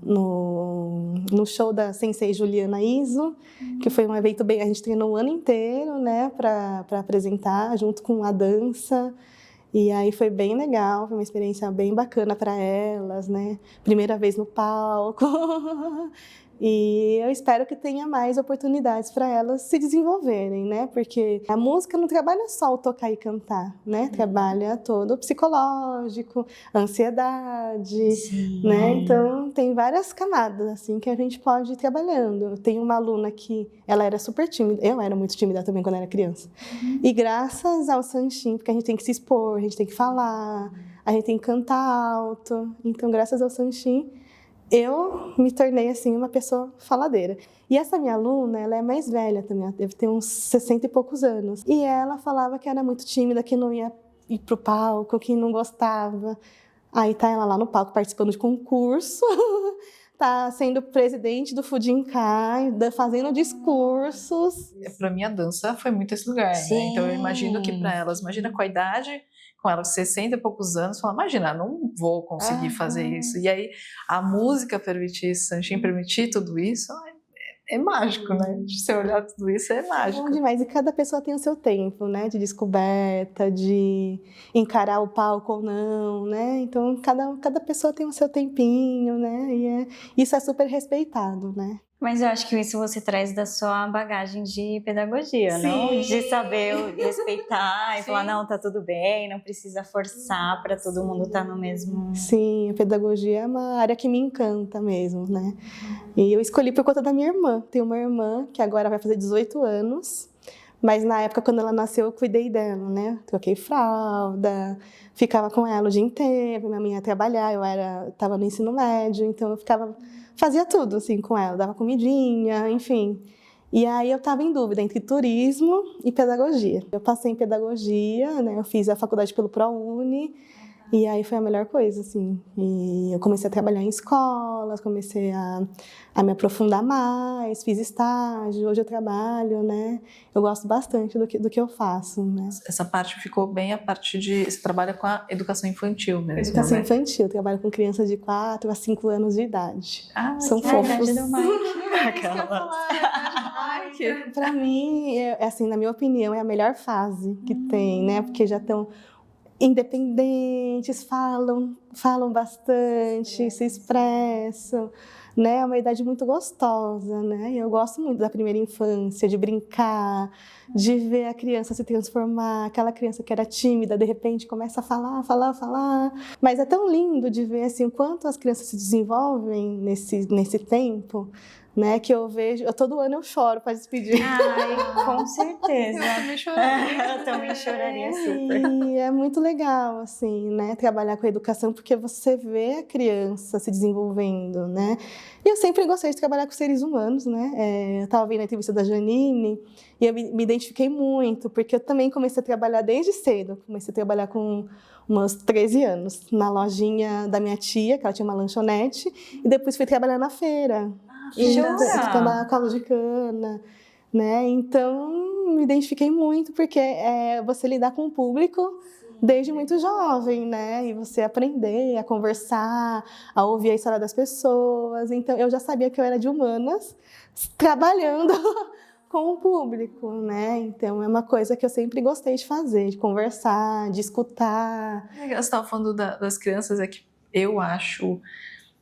no show da Sensei Juliana Iso, que foi um evento bem... A gente treinou o ano inteiro, né, para apresentar, junto com a dança. E aí foi bem legal, foi uma experiência bem bacana para elas, né? Primeira vez no palco. E eu espero que tenha mais oportunidades para elas se desenvolverem, né? Porque a música não trabalha só o tocar e cantar, né? Trabalha todo o psicológico, a ansiedade, né? Então tem várias camadas assim que a gente pode ir trabalhando. Tem uma aluna que ela era super tímida, eu era muito tímida também quando era criança. E graças ao Sanchin, porque a gente tem que se expor, a gente tem que falar, a gente tem que cantar alto. Então, graças ao Sanchin, eu me tornei, assim, uma pessoa faladeira. E essa minha aluna, ela é mais velha também, ela deve ter uns 60 e poucos anos. E ela falava que era muito tímida, que não ia ir pro palco, que não gostava. Aí tá ela lá no palco participando de concurso, tá sendo presidente do Fujinkai, fazendo discursos. Para mim, a dança foi muito esse lugar, né? Então, eu imagino que para elas, imagina com a idade, com ela 60 e poucos anos, fala, imagina, não vou conseguir fazer isso. E aí, a música permitir isso, Sanchin permitir tudo isso, é mágico, né? De você olhar tudo isso, é mágico. Bom demais. E cada pessoa tem o seu tempo, né? De descoberta, de encarar o palco ou não, né? Então, cada pessoa tem o seu tempinho, né? E isso é super respeitado, né? Mas eu acho que isso você traz da sua bagagem de pedagogia, não? De saber respeitar e falar, não, tá tudo bem, não precisa forçar para todo mundo estar no mesmo... Sim, a pedagogia é uma área que me encanta mesmo, né? E eu escolhi por conta da minha irmã. Tenho uma irmã que agora vai fazer 18 anos, mas na época, quando ela nasceu, eu cuidei dela, né? Troquei fralda, ficava com ela o dia inteiro, minha mãe ia trabalhar, eu estava no ensino médio, então eu fazia tudo, assim, com ela, dava comidinha, enfim. E aí eu estava em dúvida entre turismo e pedagogia. Eu passei em pedagogia, né? Eu fiz a faculdade pelo ProUni, e aí foi a melhor coisa, assim. E eu comecei a trabalhar em escolas, comecei a me aprofundar mais, fiz estágio, hoje eu trabalho, né? Eu gosto bastante do que eu faço, né? Essa parte ficou bem a parte de... Você trabalha com a educação infantil mesmo, Educação né? infantil, eu trabalho com crianças de 4 a 5 anos de idade. São que fofos. idade do Mike. Para mim, assim, na minha opinião, é a melhor fase que tem, né? Porque já estão independentes, falam bastante, se expressam, né? É uma idade muito gostosa, né? Eu gosto muito da primeira infância, de brincar, de ver a criança se transformar, aquela criança que era tímida, de repente começa a falar. Mas é tão lindo de ver assim, o quanto as crianças se desenvolvem nesse tempo, né? Que eu vejo, todo ano eu choro para despedir. Ai, com certeza. Eu também choraria. Eu também choraria super. E é muito legal, assim, né, trabalhar com a educação, porque você vê a criança se desenvolvendo, né? E eu sempre gostei de trabalhar com seres humanos, né? Eu estava vendo a entrevista da Janine e eu me identifiquei muito, porque eu também comecei a trabalhar desde cedo. Comecei a trabalhar com uns 13 anos, na lojinha da minha tia, que ela tinha uma lanchonete, e depois fui trabalhar na feira. Trabalhar caldo de cana, né? Então, me identifiquei muito, porque você lidar com o público desde muito jovem, né? E você aprender a conversar, a ouvir a história das pessoas. Então, eu já sabia que eu era de humanas, trabalhando com o público, né? Então, é uma coisa que eu sempre gostei de fazer, de conversar, de escutar. Você estava falando das crianças, é que eu acho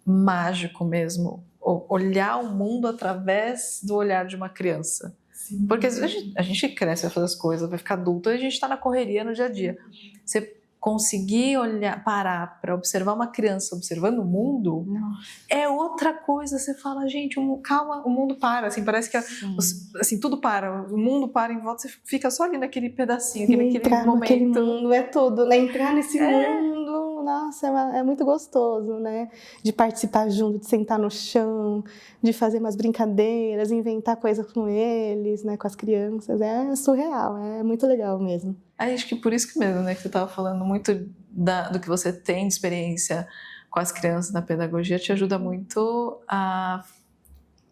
mágico mesmo olhar o mundo através do olhar de uma criança. Sim. Porque a gente cresce, vai fazer as coisas, vai ficar adulto, e a gente está na correria no dia a dia. Você conseguir parar para observar uma criança observando o mundo, é outra coisa. Você fala, gente, calma, o mundo para, assim, parece que assim, tudo para, o mundo para em volta, você fica só ali naquele pedacinho, naquele momento. Naquele mundo é tudo, né? Entrar nesse mundo, nossa, é muito gostoso, né? De participar junto, de sentar no chão, de fazer umas brincadeiras, inventar coisas com eles, né? Com as crianças, é surreal, é muito legal mesmo. Acho que por isso que mesmo, né, que você estava falando muito do que você tem de experiência com as crianças na pedagogia, te ajuda muito a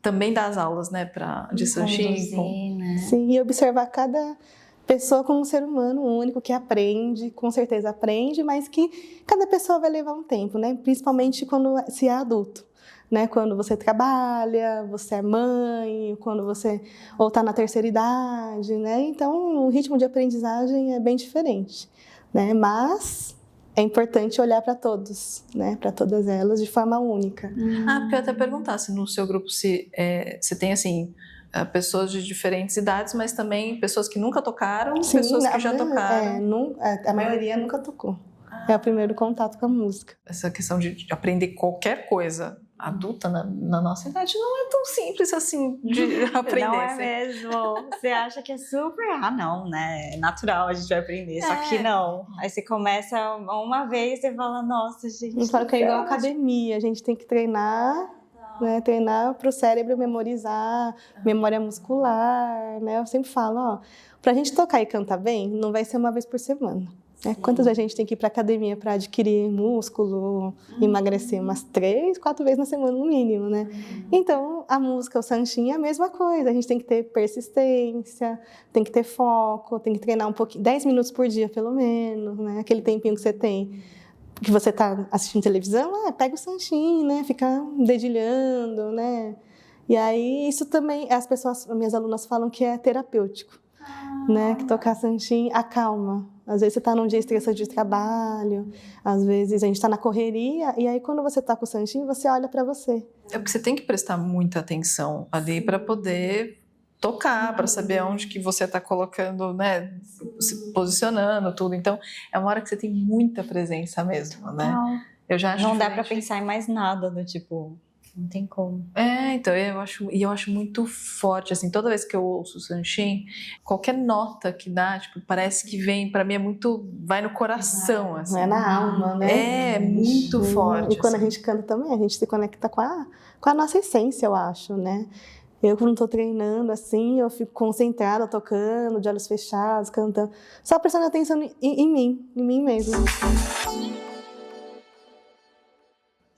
também dar as aulas, né, de Sanshin. Né? Sim, e observar cada pessoa como um ser humano único que aprende, com certeza aprende, mas que cada pessoa vai levar um tempo, né, principalmente quando se é adulto. Né, quando você trabalha, você é mãe, quando você ou está na terceira idade, né? Então o ritmo de aprendizagem é bem diferente, né? Mas é importante olhar para todos, né? Para todas elas de forma única. Porque eu até perguntar se no seu grupo se tem assim pessoas de diferentes idades, mas também pessoas que nunca tocaram, sim, pessoas que já tocaram. A maioria nunca tocou. É o primeiro contato com a música. Essa questão de aprender qualquer coisa adulta na nossa idade não é tão simples assim de aprender. Não é mesmo. Você acha que é super... não, né? É natural, a gente vai aprender. Só que não. Aí você começa uma vez e fala, nossa, gente... Eu falo que é igual academia. A gente tem que treinar, né? Treinar para o cérebro memorizar, memória muscular, né? Eu sempre falo, pra gente tocar e cantar bem, não vai ser uma vez por semana. Quantas vezes a gente tem que ir para a academia para adquirir músculo, emagrecer umas 3, 4 vezes na semana no mínimo, né? Então, a música, o Sanshin é a mesma coisa. A gente tem que ter persistência, tem que ter foco, tem que treinar um pouquinho, 10 minutos por dia pelo menos, né? Aquele tempinho que você tem, que você está assistindo televisão, pega o Sanshin, né? Fica dedilhando, né? E aí, isso também, minhas alunas falam que é terapêutico, né? Que tocar Sanshin acalma. Às vezes você está num dia estressante de trabalho, às vezes a gente está na correria, e aí quando você está com o Sanshin, você olha para você. É porque você tem que prestar muita atenção ali para poder tocar, para saber onde que você está colocando, né, se posicionando, tudo. Então, é uma hora que você tem muita presença mesmo, né? Eu já acho não dá para pensar em mais nada do tipo... Não tem como. Então, eu acho muito forte, assim, toda vez que eu ouço o Sanshin, qualquer nota que dá, tipo, parece que vem, pra mim vai no coração, assim. É na alma, né? É muito forte. E quando assim. a gente canta também, a gente se conecta com a nossa essência, eu acho, né? Eu, quando estou treinando, assim, eu fico concentrada, tocando, de olhos fechados, cantando, só prestando atenção em mim mesma.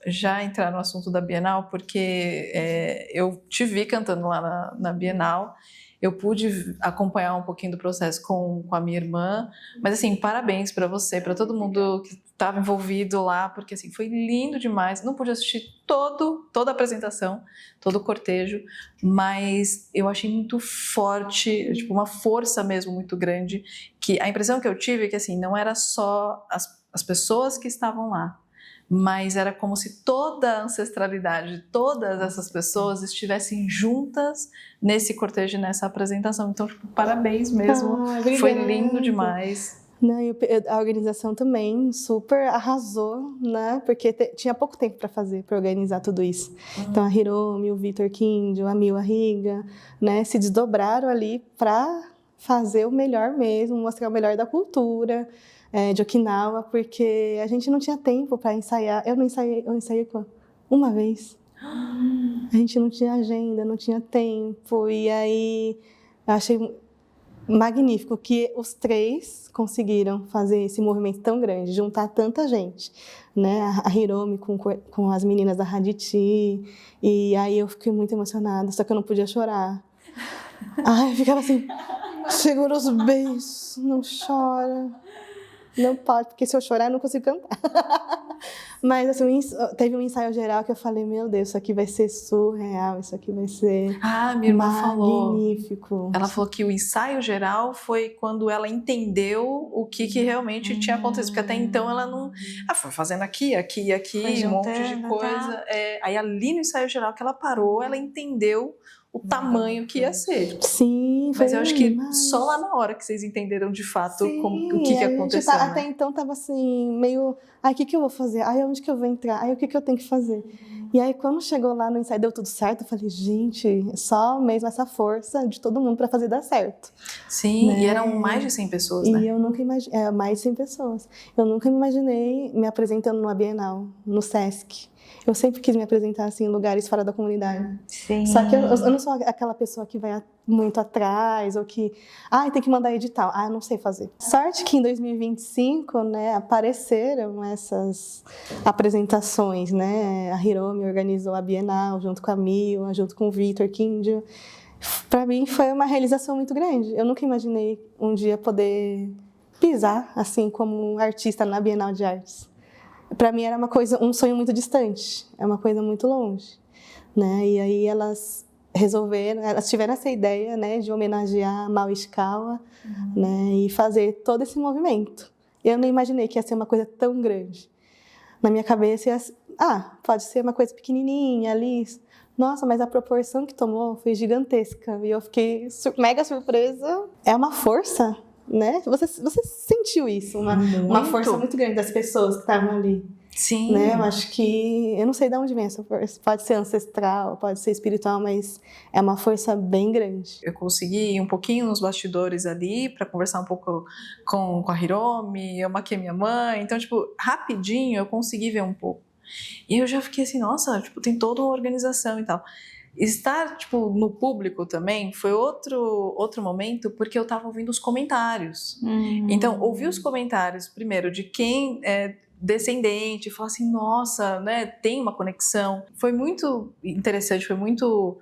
Já entrar no assunto da Bienal, porque eu te vi cantando lá na Bienal, eu pude acompanhar um pouquinho do processo com a minha irmã, mas assim, parabéns para você, para todo mundo que estava envolvido lá, porque assim, foi lindo demais. Não pude assistir toda a apresentação, todo o cortejo, mas eu achei muito forte, tipo, uma força mesmo muito grande, que a impressão que eu tive é que assim, não era só as pessoas que estavam lá, mas era como se toda a ancestralidade, todas essas pessoas estivessem juntas nesse cortejo, nessa apresentação. Então, tipo, parabéns mesmo, foi lindo demais. Não, a organização também super arrasou, né? Porque tinha pouco tempo para organizar tudo isso. Então a Hiromi, o Vitor Kindio, a Mil Arriga, né, se desdobraram ali para fazer o melhor mesmo, mostrar o melhor da cultura de Okinawa, porque a gente não tinha tempo para ensaiar. Eu ensaiei uma vez. A gente não tinha agenda, não tinha tempo, e aí eu achei magnífico que os 3 conseguiram fazer esse movimento tão grande, juntar tanta gente, né? A Hiromi com as meninas da Raditi, e aí eu fiquei muito emocionada, só que eu não podia chorar. Ai, eu ficava assim, segura os beijos, não chora, não pode, porque se eu chorar eu não consigo cantar. Mas assim, teve um ensaio geral que eu falei, meu Deus, isso aqui vai ser surreal, isso aqui vai ser minha irmã magnífico. Ela falou que o ensaio geral foi quando ela entendeu o que realmente tinha acontecido, porque até então ela não... foi fazendo aqui, um monte de coisa. Aí ali no ensaio geral que ela parou, ela entendeu o tamanho que ia ser. Sim, mas eu acho que só lá na hora que vocês entenderam de fato o que aconteceu. Né? Até então tava assim, meio, o que eu vou fazer? Onde que eu vou entrar? O que eu tenho que fazer? E aí quando chegou lá no ensaio, deu tudo certo, eu falei, gente, só mesmo essa força de todo mundo para fazer dar certo. Sim, né? E eram mais de 100 pessoas, né? E eu nunca imaginei, mais de 100 pessoas. Eu nunca me imaginei me apresentando numa Bienal, no Sesc. Eu sempre quis me apresentar assim, em lugares fora da comunidade. Sim. Só que eu não sou aquela pessoa que vai muito atrás, ou que, tem que mandar edital. Eu não sei fazer. Sorte que em 2025, né, apareceram essas apresentações, né? A Hiromi organizou a Bienal junto com a Mil, junto com o Vitor Kindio. Para mim foi uma realização muito grande. Eu nunca imaginei um dia poder pisar assim como artista na Bienal de Artes. Para mim era um sonho muito distante, é uma coisa muito longe, né? E aí elas tiveram essa ideia, né, de homenagear Mao Ishikawa, né, e fazer todo esse movimento. Eu não imaginei que ia ser uma coisa tão grande. Na minha cabeça ia, pode ser uma coisa pequenininha ali. Nossa, mas a proporção que tomou foi gigantesca e eu fiquei mega surpresa. É uma força. Né? Você sentiu isso, uma força muito grande das pessoas que estavam ali. Sim. Né? Eu acho que, eu não sei de onde vem essa força, pode ser ancestral, pode ser espiritual, mas é uma força bem grande. Eu consegui ir um pouquinho nos bastidores ali para conversar um pouco com a Hiromi, eu maquiei minha mãe, então, tipo, rapidinho eu consegui ver um pouco. E eu já fiquei assim, nossa, tipo, tem toda uma organização e tal. Estar, tipo, no público também foi outro momento, porque eu estava ouvindo os comentários. Então, ouvir os comentários, primeiro, de quem é descendente, falar assim, nossa, né, tem uma conexão. Foi muito interessante, foi muito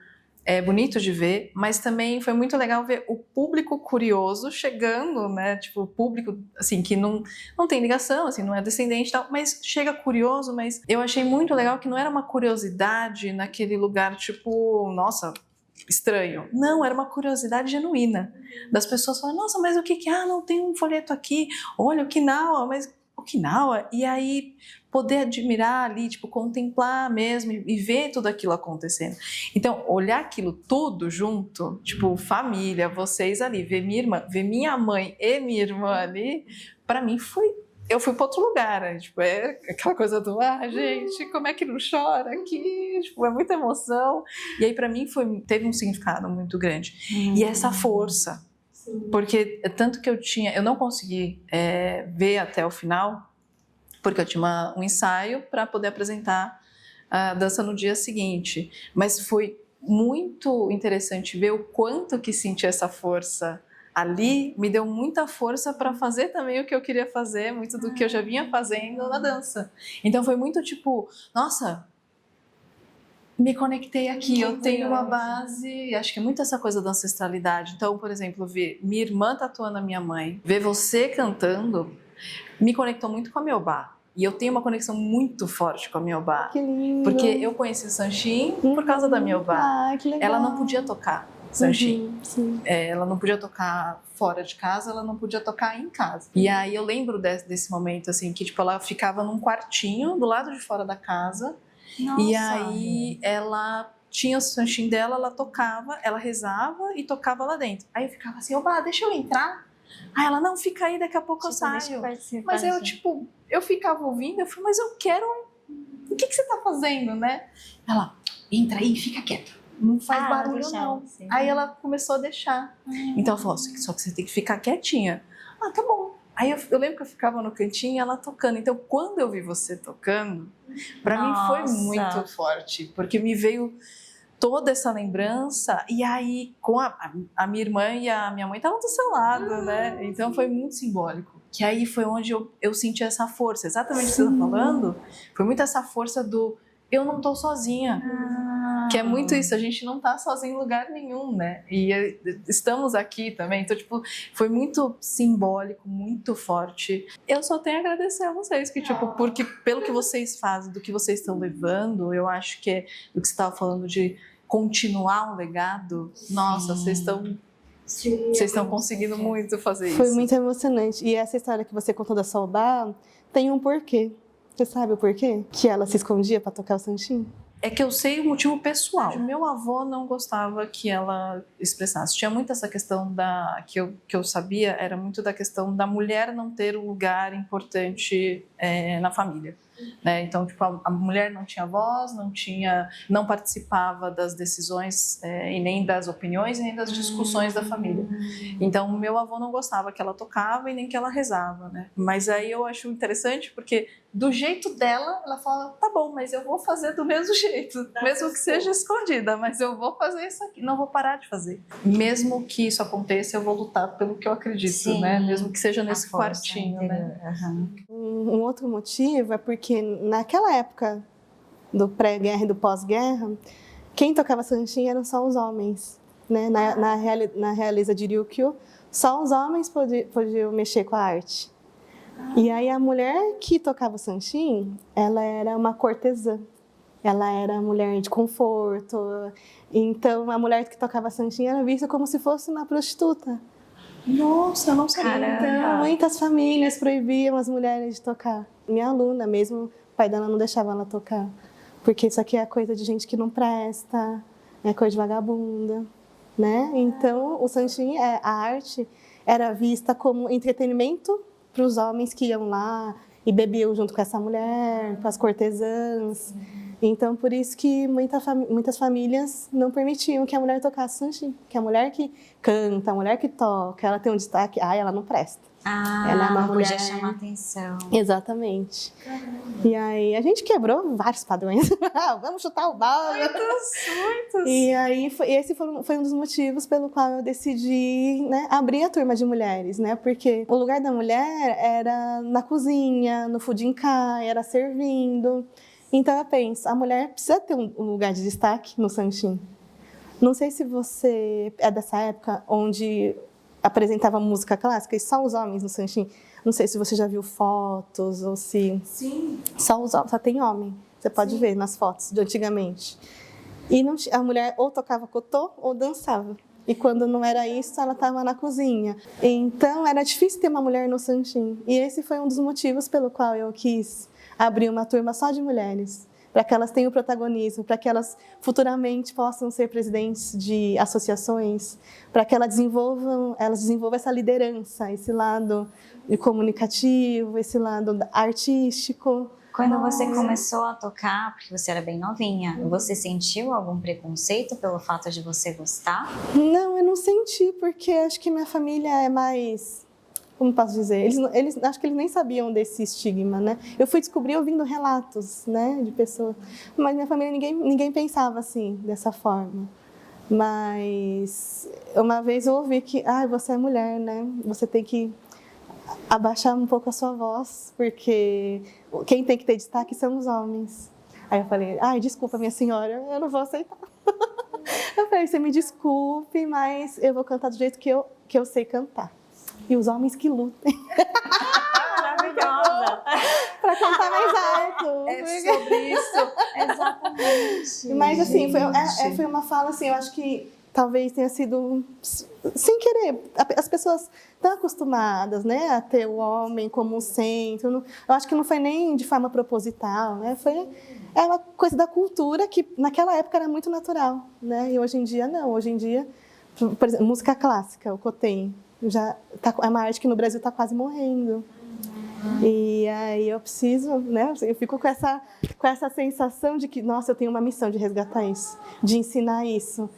bonito de ver, mas também foi muito legal ver o público curioso chegando, né, tipo, o público, assim, que não tem ligação, assim, não é descendente e tal, mas chega curioso, mas eu achei muito legal que não era uma curiosidade naquele lugar, tipo, nossa, estranho. Não, era uma curiosidade genuína, das pessoas falando, nossa, mas o que não tem um folheto aqui, olha, Okinawa, mas Okinawa, e aí poder admirar ali, tipo, contemplar mesmo e ver tudo aquilo acontecendo. Então, olhar aquilo tudo junto, tipo, família, vocês ali, ver minha irmã, ver minha mãe e minha irmã ali, para mim eu fui para outro lugar, né? Tipo, é aquela coisa do, gente, como é que não chora aqui? Tipo, é muita emoção. E aí, para mim, teve um significado muito grande. E essa força, porque tanto que eu não consegui ver até o final, porque eu tinha um ensaio para poder apresentar a dança no dia seguinte, mas foi muito interessante ver o quanto que senti essa força ali, me deu muita força para fazer também o que eu queria fazer, muito do que eu já vinha fazendo na dança. Então foi muito tipo, nossa, me conectei aqui, eu tenho uma base, acho que é muito essa coisa da ancestralidade. Então, por exemplo, ver minha irmã tatuando a minha mãe, ver você cantando, me conectou muito com a Miobá. E eu tenho uma conexão muito forte com a Miobá. Que lindo. Porque eu conheci o Sanchin por causa da Miobá. Ah, que legal. Ela não podia tocar Sanchin. Sim. Ela não podia tocar fora de casa, ela não podia tocar em casa. E aí eu lembro desse momento, assim, que tipo, ela ficava num quartinho do lado de fora da casa. Nossa. E aí ela tinha o Sanchin dela, ela tocava, ela rezava e tocava lá dentro. Aí eu ficava assim, oba, deixa eu entrar. Aí ela, não, fica aí, daqui a pouco eu saio. Mas eu, tipo, eu ficava ouvindo, eu falei, mas eu quero... O que você tá fazendo, né? Ela, entra aí, fica quieta. Não faz barulho, não. Sim. Aí ela começou a deixar. Então ela falou, só que você tem que ficar quietinha. Ah, tá bom. Aí eu lembro que eu ficava no cantinho e ela tocando. Então, quando eu vi você tocando, pra mim foi muito forte. Porque me veio toda essa lembrança. E aí, com a minha irmã e a minha mãe estavam do seu lado, né? Então, foi muito simbólico. Que aí foi onde eu senti essa força. Exatamente o que você está falando. Foi muito essa força do eu não tô sozinha. Que é muito isso, a gente não tá sozinho em lugar nenhum, né? E estamos aqui também, então, tipo, foi muito simbólico, muito forte. Eu só tenho a agradecer a vocês, que, tipo, porque pelo que vocês fazem, do que vocês estão levando, eu acho que é do que você estava falando de continuar um legado. Nossa, vocês estão conseguindo muito fazer isso. Foi muito emocionante. E essa história que você contou da Soldá tem um porquê. Você sabe o porquê? Que ela se escondia para tocar o Sanchin? É que eu sei o motivo pessoal. Meu avô não gostava que ela expressasse. Tinha muito essa questão que eu sabia, era muito da questão da mulher não ter um lugar importante na família. Né? Então, tipo, a mulher não tinha voz, não participava das decisões e nem das opiniões, nem das discussões da família. Então, meu avô não gostava que ela tocava e nem que ela rezava, né? Mas aí eu acho interessante porque do jeito dela, ela fala, tá bom, mas eu vou fazer do mesmo jeito, mesmo que seja escondida, mas eu vou fazer isso aqui, não vou parar de fazer. Mesmo que isso aconteça, eu vou lutar pelo que eu acredito, Sim, né? Mesmo que seja nesse força, quartinho, né? Um outro motivo é porque naquela época do pré-guerra e do pós-guerra, quem tocava Sanchin eram só os homens, né? Na realeza de Ryukyu, só os homens podiam mexer com a arte. E aí a mulher que tocava o Sanchin, ela era uma cortesã. Ela era mulher de conforto. Então a mulher que tocava Sanchin era vista como se fosse uma prostituta. Nossa, eu não sabia. Então, muitas famílias proibiam as mulheres de tocar. Minha aluna mesmo, o pai dela não deixava ela tocar. Porque isso aqui é coisa de gente que não presta, é coisa de vagabunda, né? Então, o Sanchin, a arte, era vista como entretenimento para os homens que iam lá e bebiam junto com essa mulher, com as cortesãs. Então, por isso que muitas famílias não permitiam que a mulher tocasse Sanchin. Que a mulher que canta, a mulher que toca, ela tem um destaque, ela não presta. Ela é uma mulher... podia chamar atenção. Exatamente. Caramba. E aí a gente quebrou vários padrões. Vamos chutar o balde. Muitos. E aí esse foi um dos motivos pelo qual eu decidi, né, abrir a turma de mulheres, né? Porque o lugar da mulher era na cozinha, no Fujinkai, era servindo. Então eu penso, a mulher precisa ter um lugar de destaque no Sanchin. Não sei se você é dessa época onde apresentava música clássica e só os homens no Sanchin. Não sei se você já viu fotos ou se... Sim. Só tem homem. Você pode ver nas fotos de antigamente. E a mulher ou tocava cotô ou dançava. E quando não era isso, ela estava na cozinha. Então era difícil ter uma mulher no Sanchin. E esse foi um dos motivos pelo qual eu quis abrir uma turma só de mulheres, para que elas tenham protagonismo, para que elas futuramente possam ser presidentes de associações, para que elas desenvolvam essa liderança, esse lado comunicativo, esse lado artístico. Quando você começou a tocar, porque você era bem novinha, você sentiu algum preconceito pelo fato de você gostar? Não, eu não senti, porque acho que minha família é mais... Como posso dizer? Acho que eles nem sabiam desse estigma, né? Eu fui descobrir ouvindo relatos, né, de pessoas. Mas minha família, ninguém pensava assim, dessa forma. Mas uma vez eu ouvi que, você é mulher, né? Você tem que abaixar um pouco a sua voz, porque quem tem que ter destaque são os homens. Aí eu falei, desculpa, minha senhora, eu não vou aceitar. Eu falei, você me desculpe, mas eu vou cantar do jeito que eu sei cantar. E os homens que lutem. Maravilhosa! para cantar mais alto. É sobre isso. Exatamente. Mas assim, Gente. foi uma fala assim, eu acho que talvez tenha sido sem querer. As pessoas estão acostumadas, né, a ter o homem como um centro. Eu acho que não foi nem de forma proposital, né? É uma coisa da cultura que naquela época era muito natural, né? E hoje em dia não. Hoje em dia, por exemplo, música clássica, o Coten, é uma arte que no Brasil está quase morrendo. E aí eu preciso, né? Eu fico com essa sensação de que, nossa, eu tenho uma missão de resgatar isso, de ensinar isso.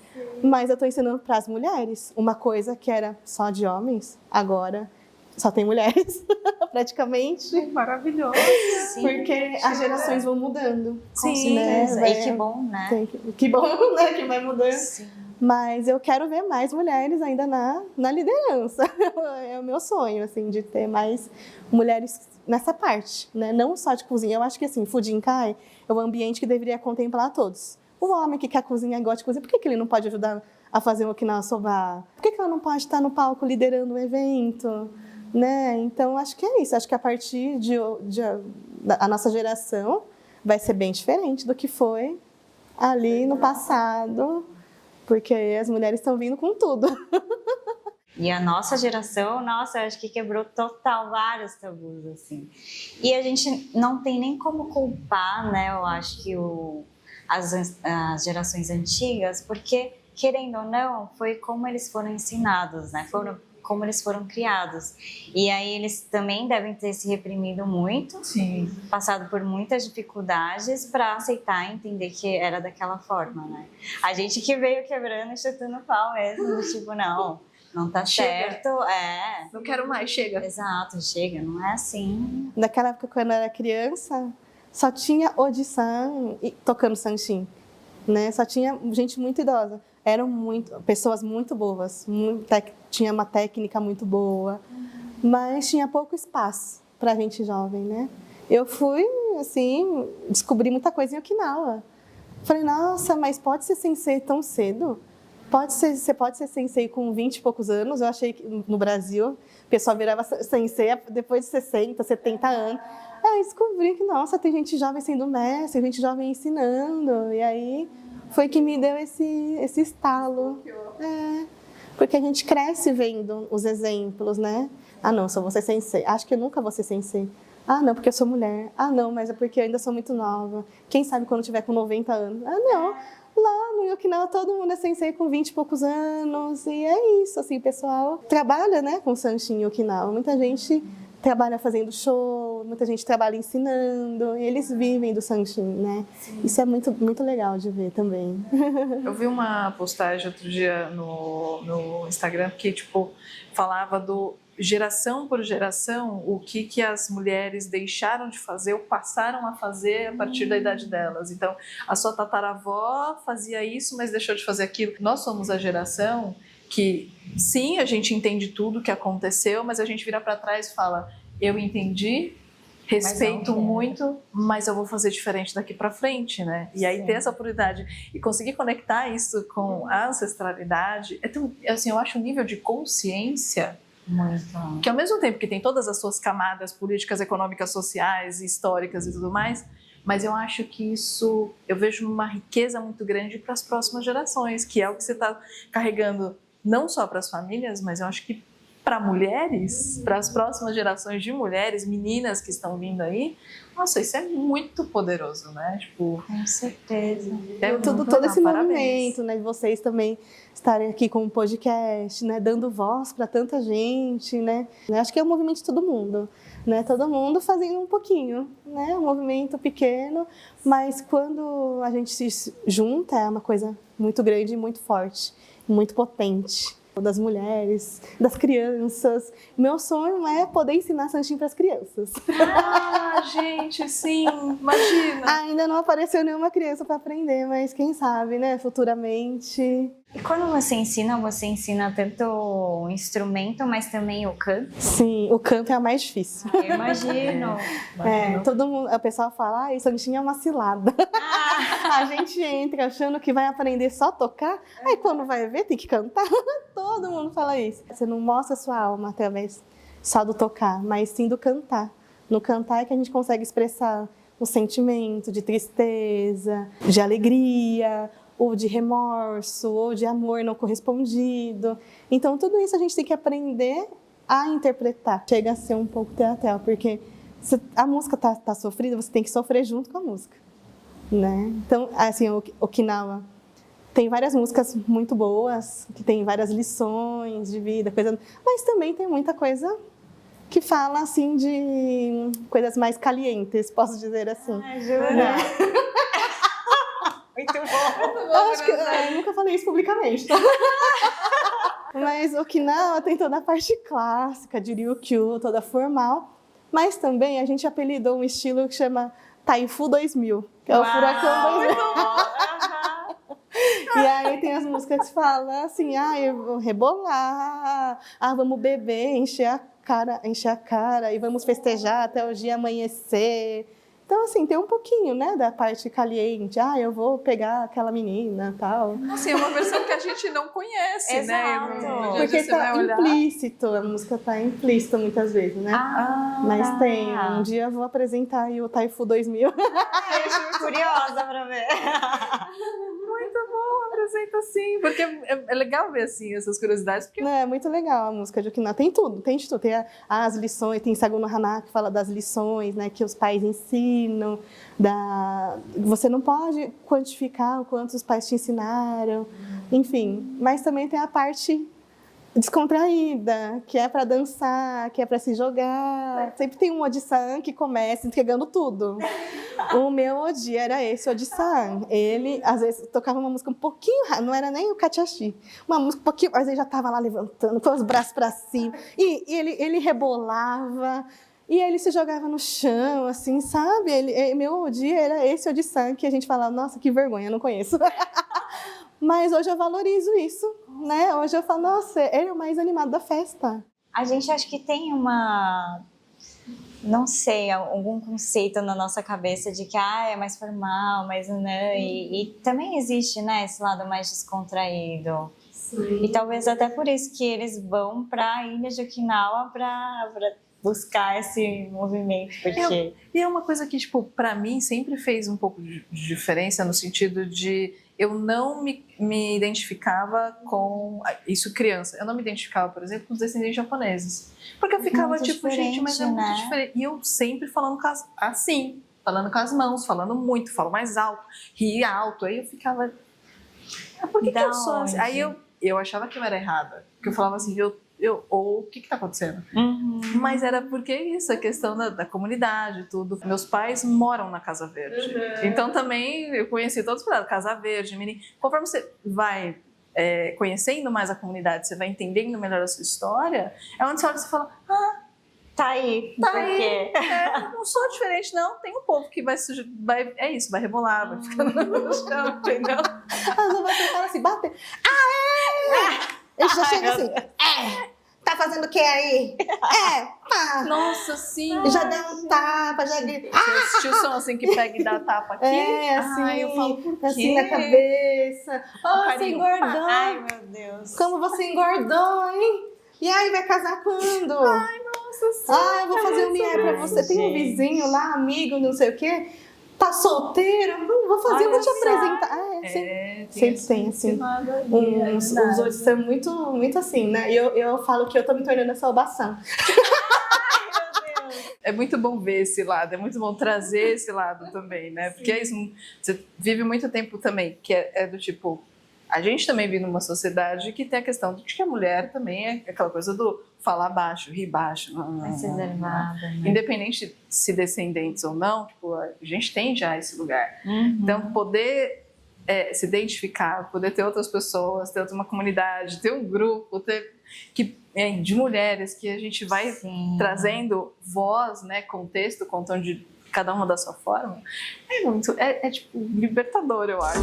Mas eu estou ensinando para as mulheres uma coisa que era só de homens, agora só tem mulheres, praticamente. Maravilhoso. Sim, Porque as gerações vão mudando. com Sim, certeza. né? E que bom, né? Que bom, né? Que vai mudando. Sim. Mas eu quero ver mais mulheres ainda na liderança. É o meu sonho, assim, de ter mais mulheres nessa parte, né? Não só de cozinha. Eu acho que, assim, Fudinkai é um ambiente que deveria contemplar todos. O homem que quer cozinhar e gosta de cozinhar, por que ele não pode ajudar a fazer o Okinawa Soba? Por que ela não pode estar no palco liderando um evento? Né? Então, acho que é isso. Acho que a partir da nossa geração vai ser bem diferente do que foi ali no passado, porque as mulheres estão vindo com tudo. E a nossa geração, nossa, eu acho que quebrou total vários tabus, assim. E a gente não tem nem como culpar, né, eu acho que as gerações antigas, porque, querendo ou não, foi como eles foram ensinados, né, como eles foram criados. E aí eles também devem ter se reprimido muito, Sim. passado por muitas dificuldades para aceitar e entender que era daquela forma, né? A gente que veio quebrando e chutando pau mesmo, tipo, não tá Chega. certo, Não quero mais, chega. Exato, chega, não é assim. Naquela época, quando eu era criança, só tinha Oji-san tocando sanshin, né? Só tinha gente muito idosa. Eram pessoas muito boas, tinha uma técnica muito boa, mas tinha pouco espaço para gente jovem, né? Eu fui, assim, descobri muita coisa em Okinawa. Falei, nossa, mas pode ser sensei tão cedo? Você pode ser sensei com 20 e poucos anos. Eu achei que no Brasil o pessoal virava sensei depois de 60, 70 anos. Aí descobri que, nossa, tem gente jovem sendo mestre, gente jovem ensinando. E aí foi que me deu esse estalo. Porque a gente cresce vendo os exemplos, né? Ah, não, só vou ser sensei. Acho que eu nunca vou ser sensei. Ah, não, porque eu sou mulher. Ah, não, mas é porque eu ainda sou muito nova. Quem sabe quando eu tiver com 90 anos? Ah, não. Lá no Okinawa todo mundo é sensei com 20 e poucos anos. E é isso, assim, o pessoal trabalha, né, com Sanshin em Okinawa. Muita gente trabalha fazendo show, muita gente trabalha ensinando, e eles vivem do Sanshin, né? Sim. Isso é muito, muito legal de ver também. Eu vi uma postagem outro dia no Instagram que, tipo, falava do geração por geração, o que as mulheres deixaram de fazer ou passaram a fazer a partir da idade delas. Então, a sua tataravó fazia isso, mas deixou de fazer aquilo. Nós somos a geração que, sim, a gente entende tudo o que aconteceu, mas a gente vira para trás e fala, eu entendi, respeito muito, mas eu vou fazer diferente daqui para frente, né? E aí ter essa oportunidade e conseguir conectar isso com a ancestralidade, assim, eu acho um nível de consciência muito. Que ao mesmo tempo que tem todas as suas camadas políticas, econômicas, sociais, históricas e tudo mais, mas eu acho que isso, eu vejo uma riqueza muito grande para as próximas gerações, que é o que você está carregando não só para as famílias, mas eu acho que para mulheres, para as próximas gerações de mulheres, meninas que estão vindo aí, nossa, isso é muito poderoso, né? Tipo, com certeza. Todo esse movimento, né? De vocês também estarem aqui com um podcast, né? Dando voz para tanta gente, né? Acho que é um movimento de todo mundo, né? Todo mundo fazendo um pouquinho, né? Um movimento pequeno, mas quando a gente se junta é uma coisa muito grande e muito forte, muito potente. Das mulheres, das crianças. Meu sonho é poder ensinar Sanshin para as crianças. Ah, gente, sim, imagina. Ainda não apareceu nenhuma criança para aprender, mas quem sabe, né, futuramente. E quando você ensina tanto o instrumento, mas também o canto? Sim, o canto é a mais difícil. Eu imagino. Todo mundo, o pessoal fala, isso Sanshin é uma cilada. A gente entra achando que vai aprender só a tocar, aí quando vai ver tem que cantar. Todo mundo fala isso. Você não mostra a sua alma através só do tocar, mas sim do cantar. No cantar é que a gente consegue expressar o sentimento de tristeza, de alegria, ou de remorso, ou de amor não correspondido. Então, tudo isso a gente tem que aprender a interpretar. Chega a ser um pouco teatral, porque se a música tá sofrida, você tem que sofrer junto com a música, né? Então, assim, o Okinawa tem várias músicas muito boas, que tem várias lições de vida, mas também tem muita coisa que fala, assim, de coisas mais calientes, posso dizer assim. Ah, jura? Né? Muito bom. Eu acho que eu nunca falei isso publicamente, tá? Mas Okinawa tem toda a parte clássica de Ryukyu, toda formal, mas também a gente apelidou um estilo que chama Taifu 2000, que é o furacão 2000. E aí tem as músicas que falam assim, eu vou rebolar, vamos beber, encher a cara e vamos festejar até o dia amanhecer. Então, assim, tem um pouquinho, né, da parte caliente. Eu vou pegar aquela menina e tal. Assim, é uma versão que a gente não conhece, né? Porque está implícito, a música está implícita muitas vezes, né? Mas tem. Um dia eu vou apresentar aí o Taifu 2000. Eu estou curiosa para ver. Muito bom, apresenta sim. Porque é legal ver, assim, essas curiosidades. Porque... É muito legal a música de Okinawa. Tem tudo, tem de tudo. Tem as lições, tem Sagu no Hana, que fala das lições, né, que os pais ensinam. Você não pode quantificar o quanto os pais te ensinaram, enfim. Mas também tem a parte descontraída, que é para dançar, que é para se jogar. Sempre tem um Oji-san que começa entregando tudo. O meu Oji era esse Oji-san. Ele, às vezes, tocava uma música um pouquinho, não era nem o Kachashi, uma música um pouquinho, mas ele já estava lá levantando, com os braços para cima, e ele rebolava. E ele se jogava no chão, assim, sabe? Meu dia era esse Oji-san que a gente falava, nossa, que vergonha, eu não conheço. Mas hoje eu valorizo isso, né? Hoje eu falo, nossa, ele é o mais animado da festa. A gente acha que tem não sei, algum conceito na nossa cabeça de que é mais formal, mais e também existe, né, esse lado mais descontraído. Sim. E talvez até por isso que eles vão para a ilha de Okinawa para buscar esse movimento, porque... E é uma coisa que, tipo, para mim sempre fez um pouco de diferença no sentido de eu não me identificava com... Isso criança. Eu não me identificava, por exemplo, com os descendentes japoneses. Porque eu ficava muito tipo, gente, mas é muito diferente. E eu sempre falando assim, falando com as mãos, falando muito, falo mais alto, ri alto. Aí eu ficava... Por que eu sou assim? Aí eu achava que eu era errada. Porque eu falava assim, ou o que está acontecendo? Uhum. Mas era porque isso, a questão da comunidade, tudo. Meus pais moram na Casa Verde. Então também eu conheci todos por lá, Casa Verde, Mirim. Conforme você vai conhecendo mais a comunidade, você vai entendendo melhor a sua história, é onde você olha e fala, tá aí. Tá aí. Não sou diferente, não. Tem um povo que vai rebolar, vai ficar no chão, entendeu? As outras falam assim, bater. Ele já chega assim, tá fazendo o que aí? Pá. Nossa, sim. Já deu um tapa, já grita. Você assistiu o som assim que pega e dá tapa aqui? Assim, eu falo, por quê? assim na cabeça. Você engordou. Ai, meu Deus. Como você engordou, hein? E aí, vai casar quando? Ai, nossa, sim. Eu vou fazer um mié pra você. Tem um vizinho lá, amigo, não sei o quê. Tá solteiro? Vou fazer, eu vou te apresentar. Sempre tem, assim. Os outros são muito, muito assim, né? E eu falo que eu tô me tornando a salvação. É muito bom ver esse lado, é muito bom trazer esse lado também, né? Porque é isso, você vive muito tempo também, que é do tipo... A gente também vive numa sociedade que tem a questão de que a mulher também é aquela coisa do falar baixo, rir baixo. Independente se descendentes ou não, tipo, a gente tem já esse lugar. Uhum. Então, poder se identificar, poder ter outras pessoas, ter uma comunidade, ter um grupo, de mulheres que a gente vai trazendo voz, né, contexto, contando de cada uma da sua forma, tipo libertador, eu acho.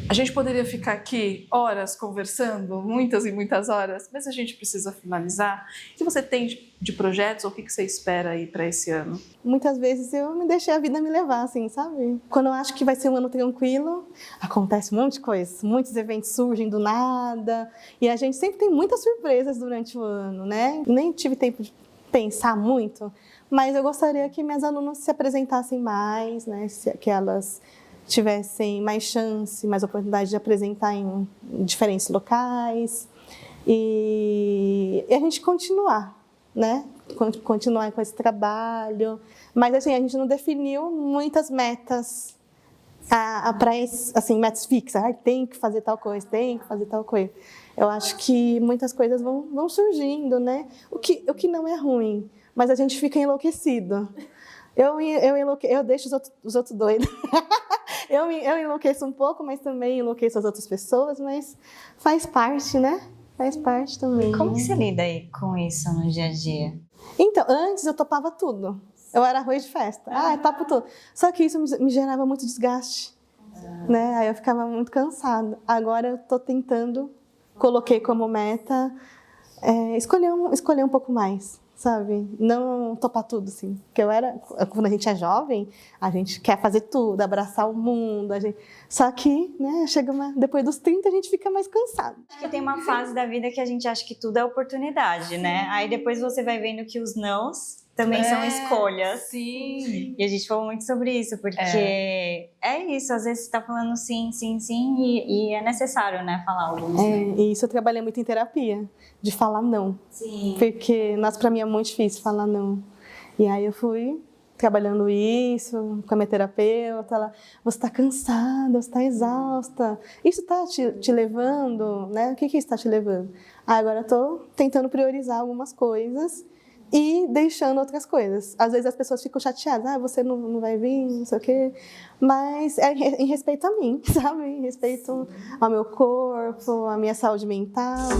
A gente poderia ficar aqui horas conversando, muitas e muitas horas, mas a gente precisa finalizar. O que você tem de projetos ou o que você espera aí para esse ano? Muitas vezes eu me deixei a vida me levar, assim, sabe? Quando eu acho que vai ser um ano tranquilo, acontece um monte de coisa, muitos eventos surgem do nada, e a gente sempre tem muitas surpresas durante o ano, né? Nem tive tempo de pensar muito, mas eu gostaria que minhas alunas se apresentassem mais, né? Que elas tivessem mais chance, mais oportunidade de apresentar em diferentes locais e a gente continuar, né? Continuar com esse trabalho. Mas assim, a gente não definiu muitas metas para assim, metas fixas. Tem que fazer tal coisa, tem que fazer tal coisa. Eu acho que muitas coisas vão surgindo, né? O que não é ruim, mas a gente fica enlouquecido. Eu deixo os outros doidos. Eu enlouqueço um pouco, mas também enlouqueço as outras pessoas, mas faz parte, né? Faz parte também. Como que você lida aí com isso no dia a dia? Então, antes eu topava tudo. Eu era arroz de festa. Eu topo tudo. Só que isso me gerava muito desgaste, né? Aí eu ficava muito cansada. Agora eu tô tentando, coloquei como meta, escolher um pouco mais, sabe? Não topar tudo, assim. Porque quando a gente é jovem, a gente quer fazer tudo, abraçar o mundo. Só que, né, depois dos 30, a gente fica mais cansado. Acho que tem uma fase da vida que a gente acha que tudo é oportunidade, né? Aí depois você vai vendo que os nãos também são escolhas. Sim. E a gente falou muito sobre isso, porque é isso, às vezes você tá falando sim, sim, sim, e é necessário, né, falar alguns. E isso eu trabalhei muito em terapia, de falar não. Sim. Porque, pra mim é muito difícil falar não. E aí eu fui trabalhando isso com a minha terapeuta, você está cansada, você está exausta. Isso está te levando, né? O que isso está te levando? Agora eu estou tentando priorizar algumas coisas e deixando outras coisas. Às vezes as pessoas ficam chateadas, você não vai vir, não sei o quê. Mas é em respeito a mim, sabe? Em respeito ao meu corpo, à minha saúde mental.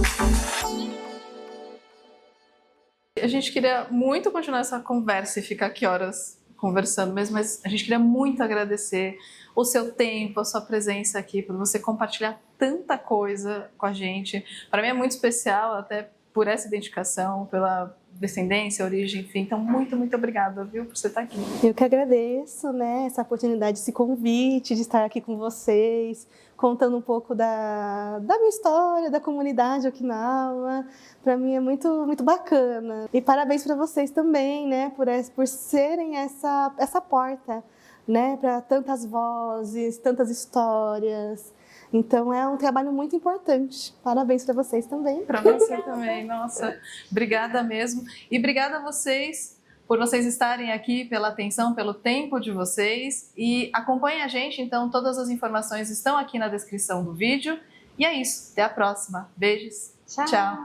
A gente queria muito continuar essa conversa e ficar aqui horas conversando mesmo, mas a gente queria muito agradecer o seu tempo, a sua presença aqui, por você compartilhar tanta coisa com a gente. Para mim é muito especial, até por essa identificação, pela descendência, origem, enfim. Então, muito, muito obrigada, viu, por você estar aqui. Eu que agradeço, né, essa oportunidade, esse convite de estar aqui com vocês, contando um pouco da minha história, da comunidade Okinawa. Para mim é muito, muito bacana. E parabéns para vocês também, né, por serem essa porta, né, para tantas vozes, tantas histórias. Então é um trabalho muito importante. Parabéns para vocês também. Para você também, nossa. Obrigada mesmo. E obrigada a vocês por vocês estarem aqui, pela atenção, pelo tempo de vocês. E acompanhem a gente, então todas as informações estão aqui na descrição do vídeo. E é isso, até a próxima. Beijos. Tchau. Tchau.